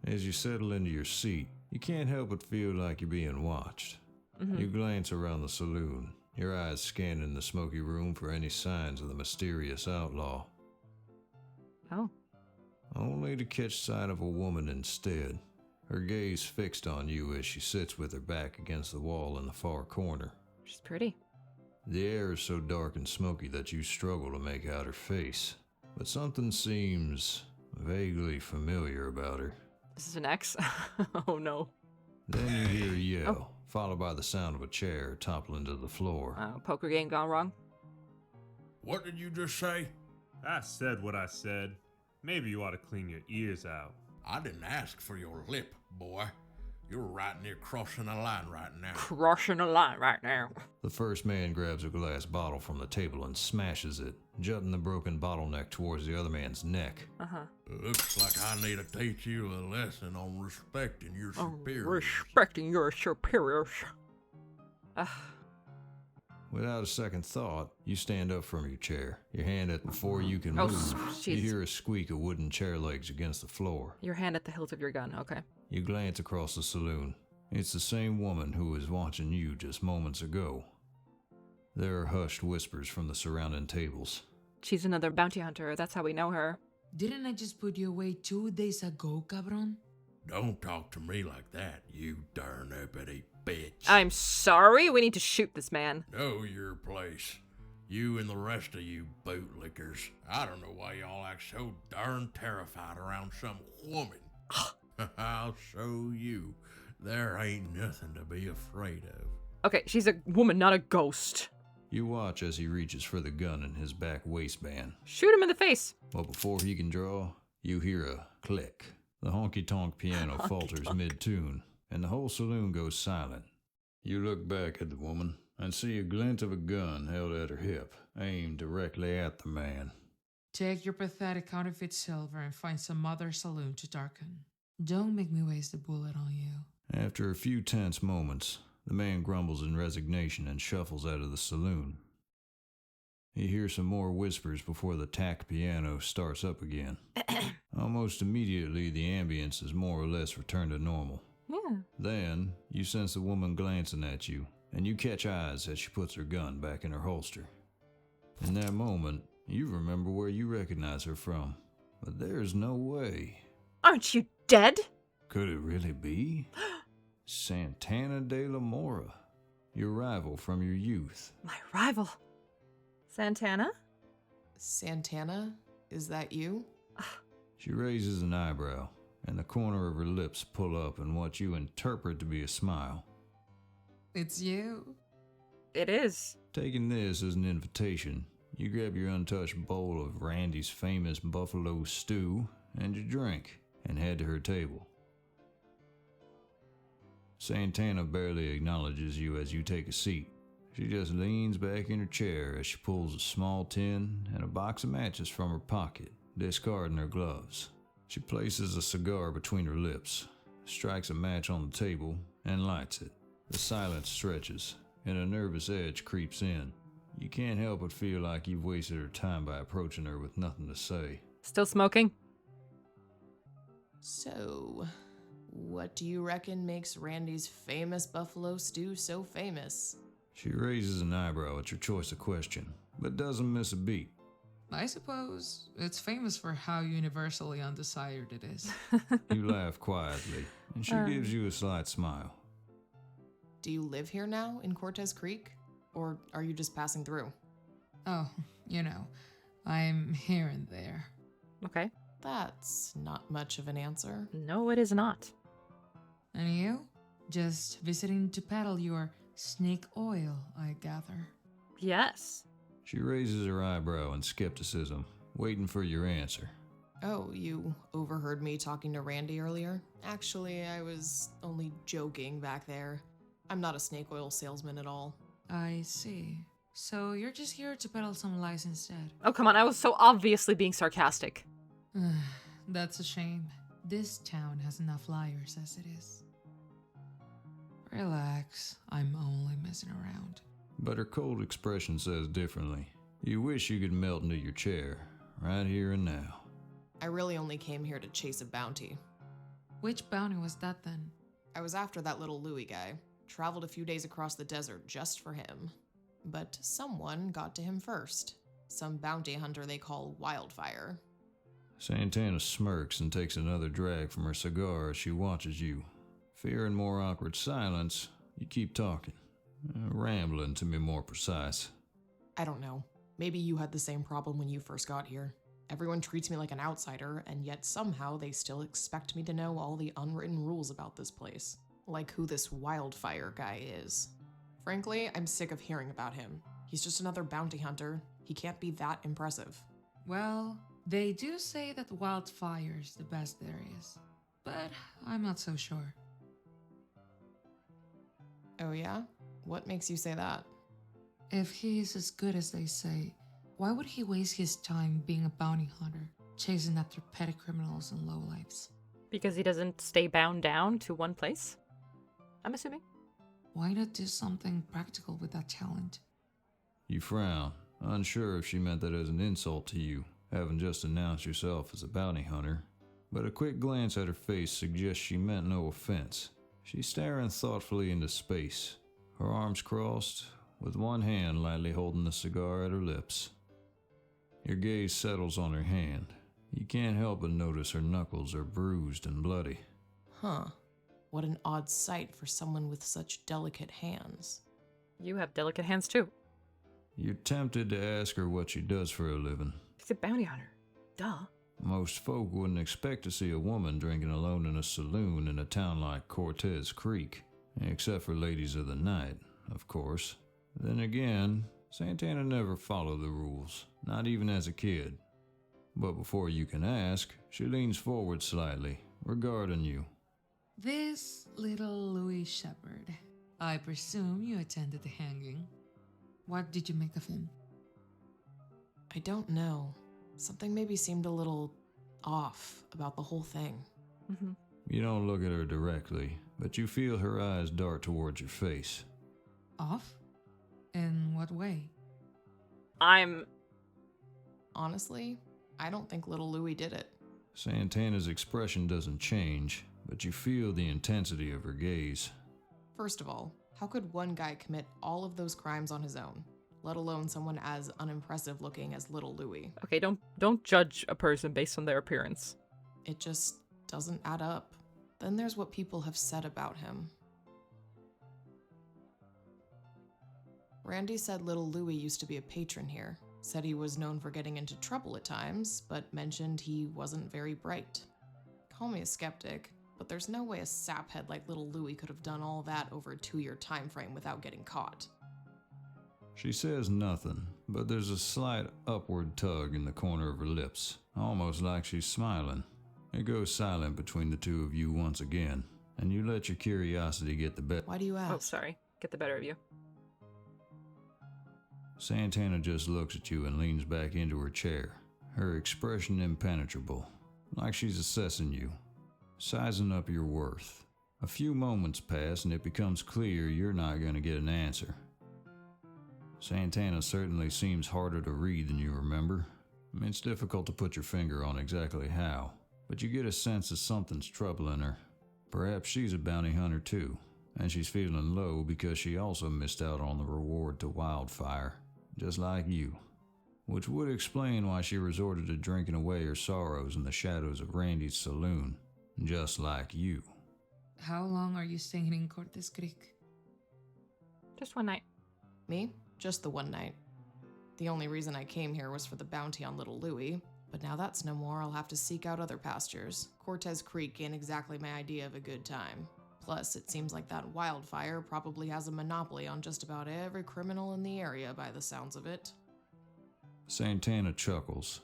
As you settle into your seat, you can't help but feel like you're being watched. Mm-hmm. You glance around the saloon, your eyes scanning the smoky room for any signs of the mysterious outlaw. Oh. Only to catch sight of a woman instead, her gaze fixed on you as she sits with her back against the wall in the far corner. She's pretty. The air is so dark and smoky that you struggle to make out her face, but something seems vaguely familiar about her. Is this an X? Oh no. Then you hear a yell, followed by the sound of a chair toppling to the floor. Poker game gone wrong. What did you just say? I said what I said. Maybe you ought to clean your ears out. I didn't ask for your lip, boy. You're right near crossing a line right now. Crossing a line right now. The first man grabs a glass bottle from the table and smashes it, jutting the broken bottleneck towards the other man's neck. Looks like I need to teach you a lesson on respecting your superiors. Respecting your superiors. Without a second thought, you stand up from your chair, your hand at before you can move. You hear a squeak of wooden chair legs against the floor. Your hand at the hilt of your gun, okay. You glance across the saloon. It's the same woman who was watching you just moments ago. There are hushed whispers from the surrounding tables. She's another bounty hunter, that's how we know her. Didn't I just put you away 2 days ago, cabron? Don't talk to me like that, you darn uppity bitch. I'm sorry, we need to shoot this man. Know your place. You and the rest of you bootlickers. I don't know why y'all act so darn terrified around some woman. I'll show you. There ain't nothing to be afraid of. Okay, she's a woman, not a ghost. You watch as he reaches for the gun in his back waistband. Shoot him in the face. But before he can draw, you hear a click. The honky-tonk piano falters mid-tune, and the whole saloon goes silent. You look back at the woman and see a glint of a gun held at her hip, aimed directly at the man. Take your pathetic counterfeit silver and find some other saloon to darken. Don't make me waste a bullet on you. After a few tense moments, the man grumbles in resignation and shuffles out of the saloon. You hear some more whispers before the tack piano starts up again. Almost immediately, the ambience is more or less returned to normal. Yeah. Then, you sense the woman glancing at you, and you catch eyes as she puts her gun back in her holster. In that moment, you remember where you recognize her from. But there's no way. Aren't you dead? Could it really be? Santana de la Mora, your rival from your youth. My rival? Santana? Santana? Is that you? She raises an eyebrow, and the corner of her lips pull up in what you interpret to be a smile. It's you? It is. Taking this as an invitation, you grab your untouched bowl of Randy's famous buffalo stew and your drink, and head to her table. Santana barely acknowledges you as you take a seat. She just leans back in her chair as she pulls a small tin and a box of matches from her pocket, discarding her gloves. She places a cigar between her lips, strikes a match on the table, and lights it. The silence stretches, and a nervous edge creeps in. You can't help but feel like you've wasted her time by approaching her with nothing to say. Still smoking? So, what do you reckon makes Randy's famous buffalo stew so famous? She raises an eyebrow at your choice of question, but doesn't miss a beat. I suppose it's famous for how universally undesired it is. You laugh quietly, and she gives you a slight smile. Do you live here now in Cortez Creek? Or are you just passing through? Oh, you know, I'm here and there. Okay. That's not much of an answer. No, it is not. And you? Just visiting to peddle your snake oil, I gather. Yes. She raises her eyebrow in skepticism, waiting for your answer. Oh, you overheard me talking to Randy earlier? Actually, I was only joking back there. I'm not a snake oil salesman at all. I see. So you're just here to peddle some lies instead. Oh, come on, I was so obviously being sarcastic. That's a shame. This town has enough liars as it is. Relax, I'm only messing around. But her cold expression says differently. You wish you could melt into your chair, right here and now. I really only came here to chase a bounty. Which bounty was that then? I was after that little Louis guy. Traveled a few days across the desert just for him. But someone got to him first. Some bounty hunter they call Wildfire. Santana smirks and takes another drag from her cigar as she watches you. Fearing more awkward silence, you keep talking. Rambling, to be more precise. I don't know. Maybe you had the same problem when you first got here. Everyone treats me like an outsider, and yet somehow they still expect me to know all the unwritten rules about this place. Like who this wildfire guy is. Frankly, I'm sick of hearing about him. He's just another bounty hunter. He can't be that impressive. Well, they do say that wildfire's the best there is, but I'm not so sure. Oh yeah? What makes you say that? If he's as good as they say, why would he waste his time being a bounty hunter, chasing after petty criminals and lowlifes? Because he doesn't stay bound down to one place? I'm assuming. Why not do something practical with that talent? You frown, unsure if she meant that as an insult to you, having just announced yourself as a bounty hunter. But a quick glance at her face suggests she meant no offense. She's staring thoughtfully into space, her arms crossed, with one hand lightly holding the cigar at her lips. Your gaze settles on her hand. You can't help but notice her knuckles are bruised and bloody. Huh. What an odd sight for someone with such delicate hands. You have delicate hands too. You're tempted to ask her what she does for a living. He's a bounty hunter. Duh. Most folk wouldn't expect to see a woman drinking alone in a saloon in a town like Cortez Creek, except for ladies of the night, of course. Then again, Santana never followed the rules, not even as a kid. But before you can ask, she leans forward slightly, regarding you. This little Louis Shepherd. I presume you attended the hanging. What did you make of him? I don't know. Something maybe seemed a little off about the whole thing. Mm-hmm. You don't look at her directly, but you feel her eyes dart towards your face. Off? In what way? Honestly, I don't think little Louis did it. Santana's expression doesn't change, but you feel the intensity of her gaze. First of all, how could one guy commit all of those crimes on his own, let alone someone as unimpressive looking as little Louis? Okay, don't judge a person based on their appearance. It just doesn't add up. Then there's what people have said about him. Randy said little Louis used to be a patron here, said he was known for getting into trouble at times, but mentioned he wasn't very bright. Call me a skeptic, but there's no way a saphead like little Louis could have done all that over a 2-year time frame without getting caught. She says nothing, but there's a slight upward tug in the corner of her lips, almost like she's smiling. It goes silent between the two of you once again, and you let your curiosity get the better. Why do you ask? Oh, sorry. Get the better of you. Santana just looks at you and leans back into her chair, her expression impenetrable, like she's assessing you, sizing up your worth. A few moments pass and it becomes clear you're not going to get an answer. Santana certainly seems harder to read than you remember. It's difficult to put your finger on exactly how, but you get a sense that something's troubling her. Perhaps she's a bounty hunter too, and she's feeling low because she also missed out on the reward to wildfire, just like you. Which would explain why she resorted to drinking away her sorrows in the shadows of Randy's saloon, just like you. How long are you staying in Cortez Creek? Just one night. Me? Just the one night. The only reason I came here was for the bounty on little Louis, but now that's no more. I'll have to seek out other pastures. Cortez Creek ain't exactly my idea of a good time. Plus, it seems like that wildfire probably has a monopoly on just about every criminal in the area by the sounds of it. Santana chuckles.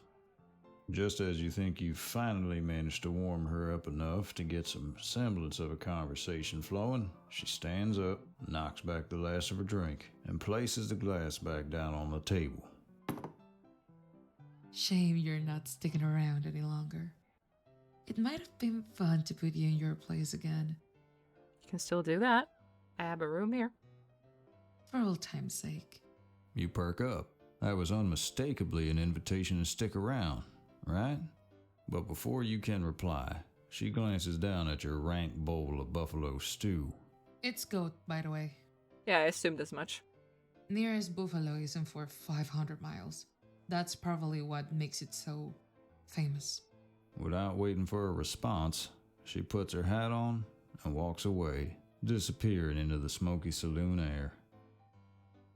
Just as you think you've finally managed to warm her up enough to get some semblance of a conversation flowing, she stands up, knocks back the last of her drink, and places the glass back down on the table. Shame you're not sticking around any longer. It might have been fun to put you in your place again. You can still do that. I have a room here. For old time's sake. You perk up. That was unmistakably an invitation to stick around, right? But before you can reply, she glances down at your rank bowl of buffalo stew. It's goat, by the way. Yeah, I assumed as much. Nearest buffalo isn't for 500 miles. That's probably what makes it so famous. Without waiting for a response, she puts her hat on and walks away, disappearing into the smoky saloon air.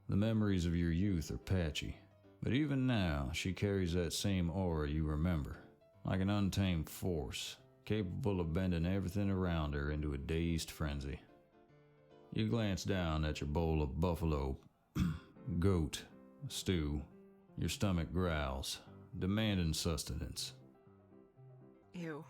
The memories of your youth are patchy. But even now, she carries that same aura you remember, like an untamed force, capable of bending everything around her into a dazed frenzy. You glance down at your bowl of buffalo, goat, stew. Your stomach growls, demanding sustenance. Ew.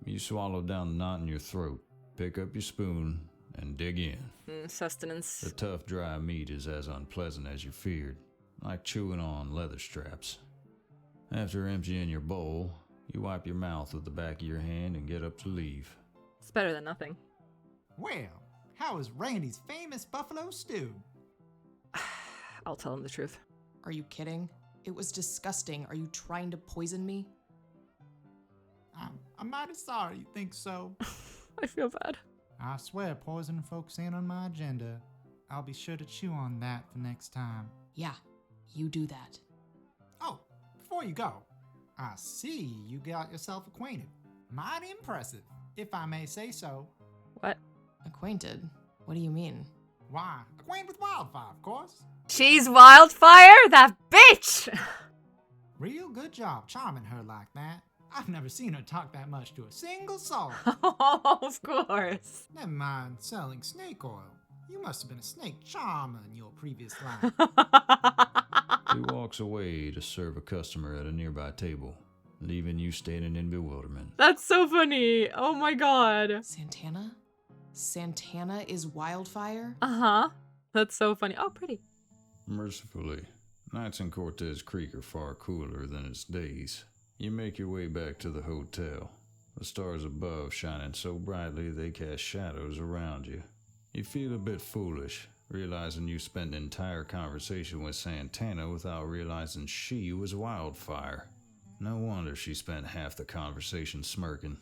You swallow down the knot in your throat, pick up your spoon, and dig in. Sustenance. The tough, dry meat is as unpleasant as you feared, like chewing on leather straps. After emptying your bowl, you wipe your mouth with the back of your hand and get up to leave. It's better than nothing. Well, how is Randy's famous buffalo stew? I'll tell him the truth. Are you kidding? It was disgusting. Are you trying to poison me? I'm mighty sorry you think so. I feel bad. I swear poisoning folks ain't on my agenda. I'll be sure to chew on that for next time. Yeah, you do that. Oh, before you go, I see you got yourself acquainted. Mighty impressive, if I may say so. What? Acquainted? What do you mean? Why, acquainted with Wildfire, of course. She's Wildfire? That bitch! Real good job charming her like that. I've never seen her talk that much to a single soul. Oh, of course. Never mind selling snake oil. You must have been a snake charmer in your previous life. He walks away to serve a customer at a nearby table, leaving you standing in bewilderment. That's so funny. Oh my god. Santana? Santana is Wildfire? Uh-huh. That's so funny. Oh, pretty. Mercifully, nights in Cortez Creek are far cooler than its days. You make your way back to the hotel, the stars above shining so brightly they cast shadows around you. You feel a bit foolish, realizing you spent an entire conversation with Santana without realizing she was Wildfire. No wonder she spent half the conversation smirking.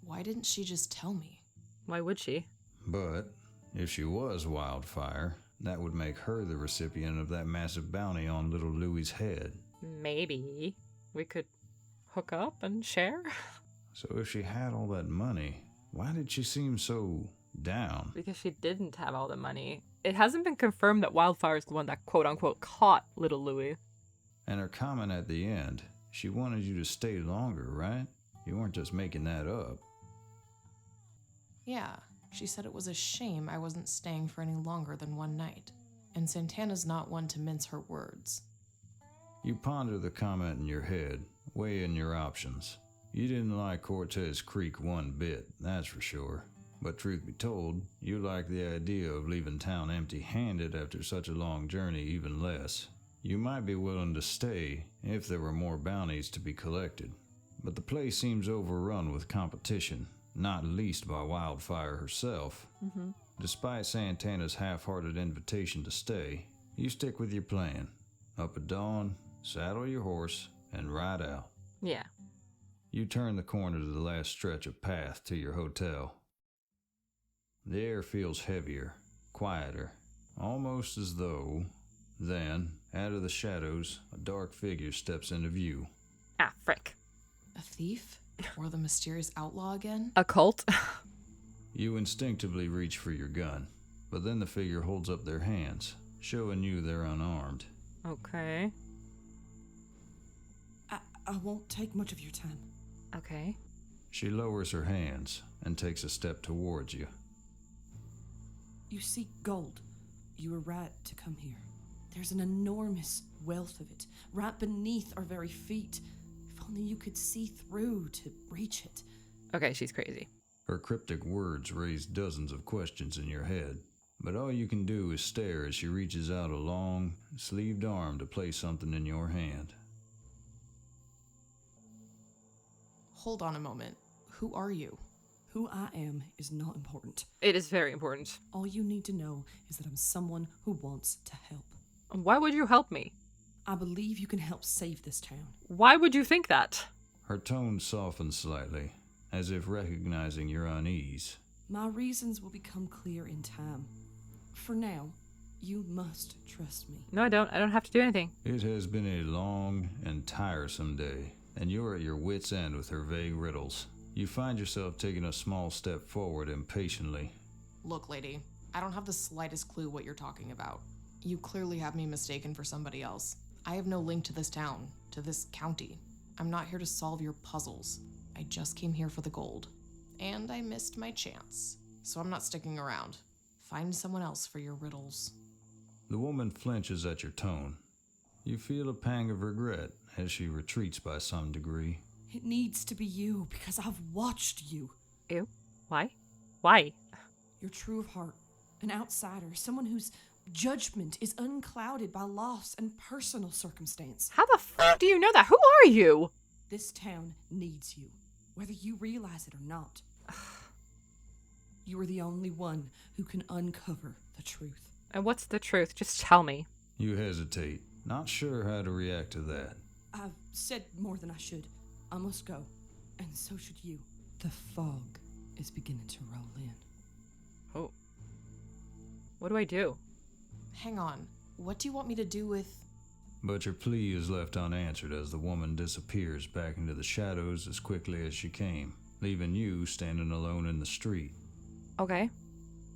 Why didn't she just tell me? Why would she? But if she was Wildfire, that would make her the recipient of that massive bounty on little Louie's head. Maybe we could hook up and share? So if she had all that money, why did she seem so down? Because she didn't have all the money. It hasn't been confirmed that Wildfire is the one that quote-unquote caught little Louie. And her comment at the end, she wanted you to stay longer, right? You weren't just making that up. Yeah, she said it was a shame I wasn't staying for any longer than one night. And Santana's not one to mince her words. You ponder the comment in your head, weighing your options. You didn't like Cortez Creek one bit, that's for sure. But truth be told, you like the idea of leaving town empty-handed after such a long journey even less. You might be willing to stay if there were more bounties to be collected. But the place seems overrun with competition, not least by Wildfire herself. Despite Santana's half-hearted invitation to stay, you stick with your plan. Up at dawn, saddle your horse, and ride out. Yeah. You turn the corner to the last stretch of path to your hotel. The air feels heavier, quieter, almost as though... Then, out of the shadows, a dark figure steps into view. Ah, frick. A thief? Or the mysterious outlaw again? A cult? You instinctively reach for your gun, but then the figure holds up their hands, showing you they're unarmed. Okay. I won't take much of your time. Okay. She lowers her hands and takes a step towards you. You seek gold. You were right to come here. There's an enormous wealth of it, right beneath our very feet. If only you could see through to reach it. Okay, she's crazy. Her cryptic words raise dozens of questions in your head, but all you can do is stare as she reaches out a long, sleeved arm to place something in your hand. Hold on a moment. Who are you? Who I am is not important. It is very important. All you need to know is that I'm someone who wants to help. Why would you help me? I believe you can help save this town. Why would you think that? Her tone softens slightly, as if recognizing your unease. My reasons will become clear in time. For now, you must trust me. No, I don't. I don't have to do anything. It has been a long and tiresome day, and you're at your wit's end with her vague riddles. You find yourself taking a small step forward impatiently. Look, lady, I don't have the slightest clue what you're talking about. You clearly have me mistaken for somebody else. I have no link to this town, to this county. I'm not here to solve your puzzles. I just came here for the gold. And I missed my chance. So I'm not sticking around. Find someone else for your riddles. The woman flinches at your tone. You feel a pang of regret as she retreats by some degree. It needs to be you because I've watched you. Ew. Why? Why? You're true of heart, an outsider, someone whose judgment is unclouded by loss and personal circumstance. How the f*** do you know that? Who are you? This town needs you, whether you realize it or not. You are the only one who can uncover the truth. And what's the truth? Just tell me. You hesitate, not sure how to react to that. I've said more than I should. I must go, and so should you. The fog is beginning to roll in. Oh. What do I do? Hang on. What do you want me to do with... But your plea is left unanswered as the woman disappears back into the shadows as quickly as she came, leaving you standing alone in the street. Okay.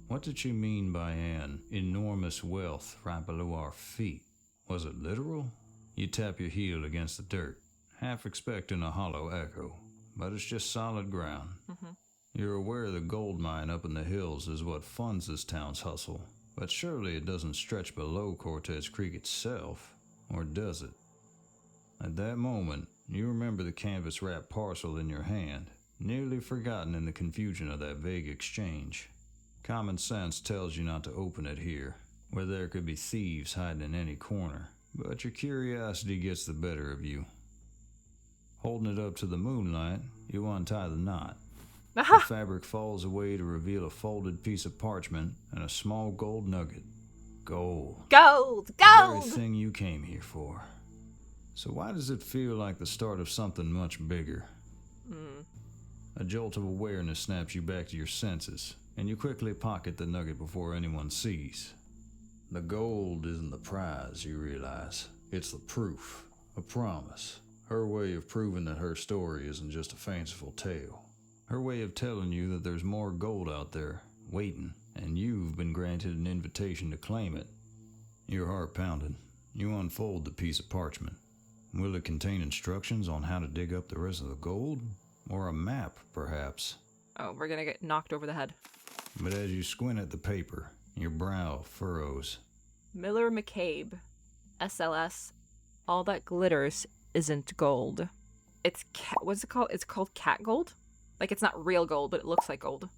What did she mean by an enormous wealth right below our feet? Was it literal? You tap your heel against the dirt, half expecting a hollow echo, but it's just solid ground. Mm-hmm. You're aware the gold mine up in the hills is what funds this town's hustle, but surely it doesn't stretch below Cortez Creek itself, or does it? At that moment, you remember the canvas-wrapped parcel in your hand, nearly forgotten in the confusion of that vague exchange. Common sense tells you not to open it here, where there could be thieves hiding in any corner, but your curiosity gets the better of you. Holding it up to the moonlight, you untie the knot. The fabric falls away to reveal a folded piece of parchment and a small gold nugget. Gold. Gold! The Gold! very thing you came here for. So why does it feel like the start of something much bigger? A jolt of awareness snaps you back to your senses, and you quickly pocket the nugget before anyone sees. The gold isn't the prize, you realize. It's the proof, a promise. Her way of proving that her story isn't just a fanciful tale. Her way of telling you that there's more gold out there, waiting, and you've been granted an invitation to claim it. Your heart pounding, you unfold the piece of parchment. Will it contain instructions on how to dig up the rest of the gold? Or a map, perhaps? Oh, we're gonna get knocked over the head. But as you squint at the paper, your brow furrows. Miller McCabe. SLS. All that glitters isn't gold. It's what's it called? It's called cat gold? Like, it's not real gold, but it looks like gold.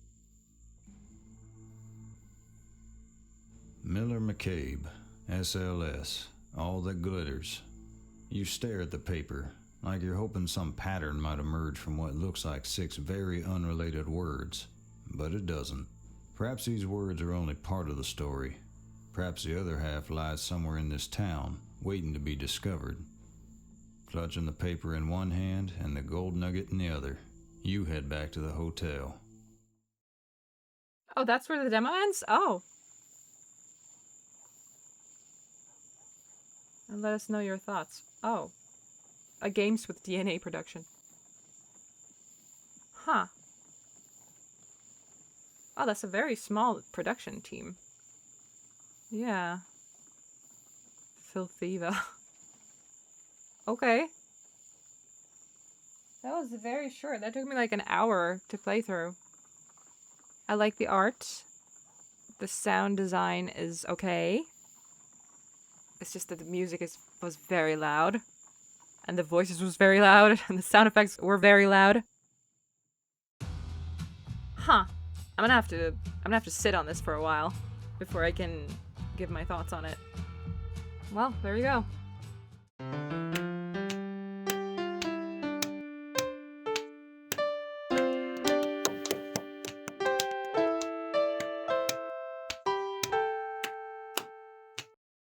Miller McCabe. SLS. All that glitters. You stare at the paper, like you're hoping some pattern might emerge from what looks like 6 very unrelated words. But it doesn't. Perhaps these words are only part of the story. Perhaps the other half lies somewhere in this town, waiting to be discovered. Clutching the paper in one hand and the gold nugget in the other, you head back to the hotel. Oh, that's where the demo ends? Oh. And let us know your thoughts. Oh. A games with DNA production. Huh. Oh, that's a very small production team. Yeah. Filthiva. Okay. That was very short. That took me like an hour to play through. I like the art. The sound design is okay. It's just that the music was very loud. And the voices was very loud. And the sound effects were very loud. Huh. I'm gonna have to sit on this for a while before I can give my thoughts on it. Well, there you go.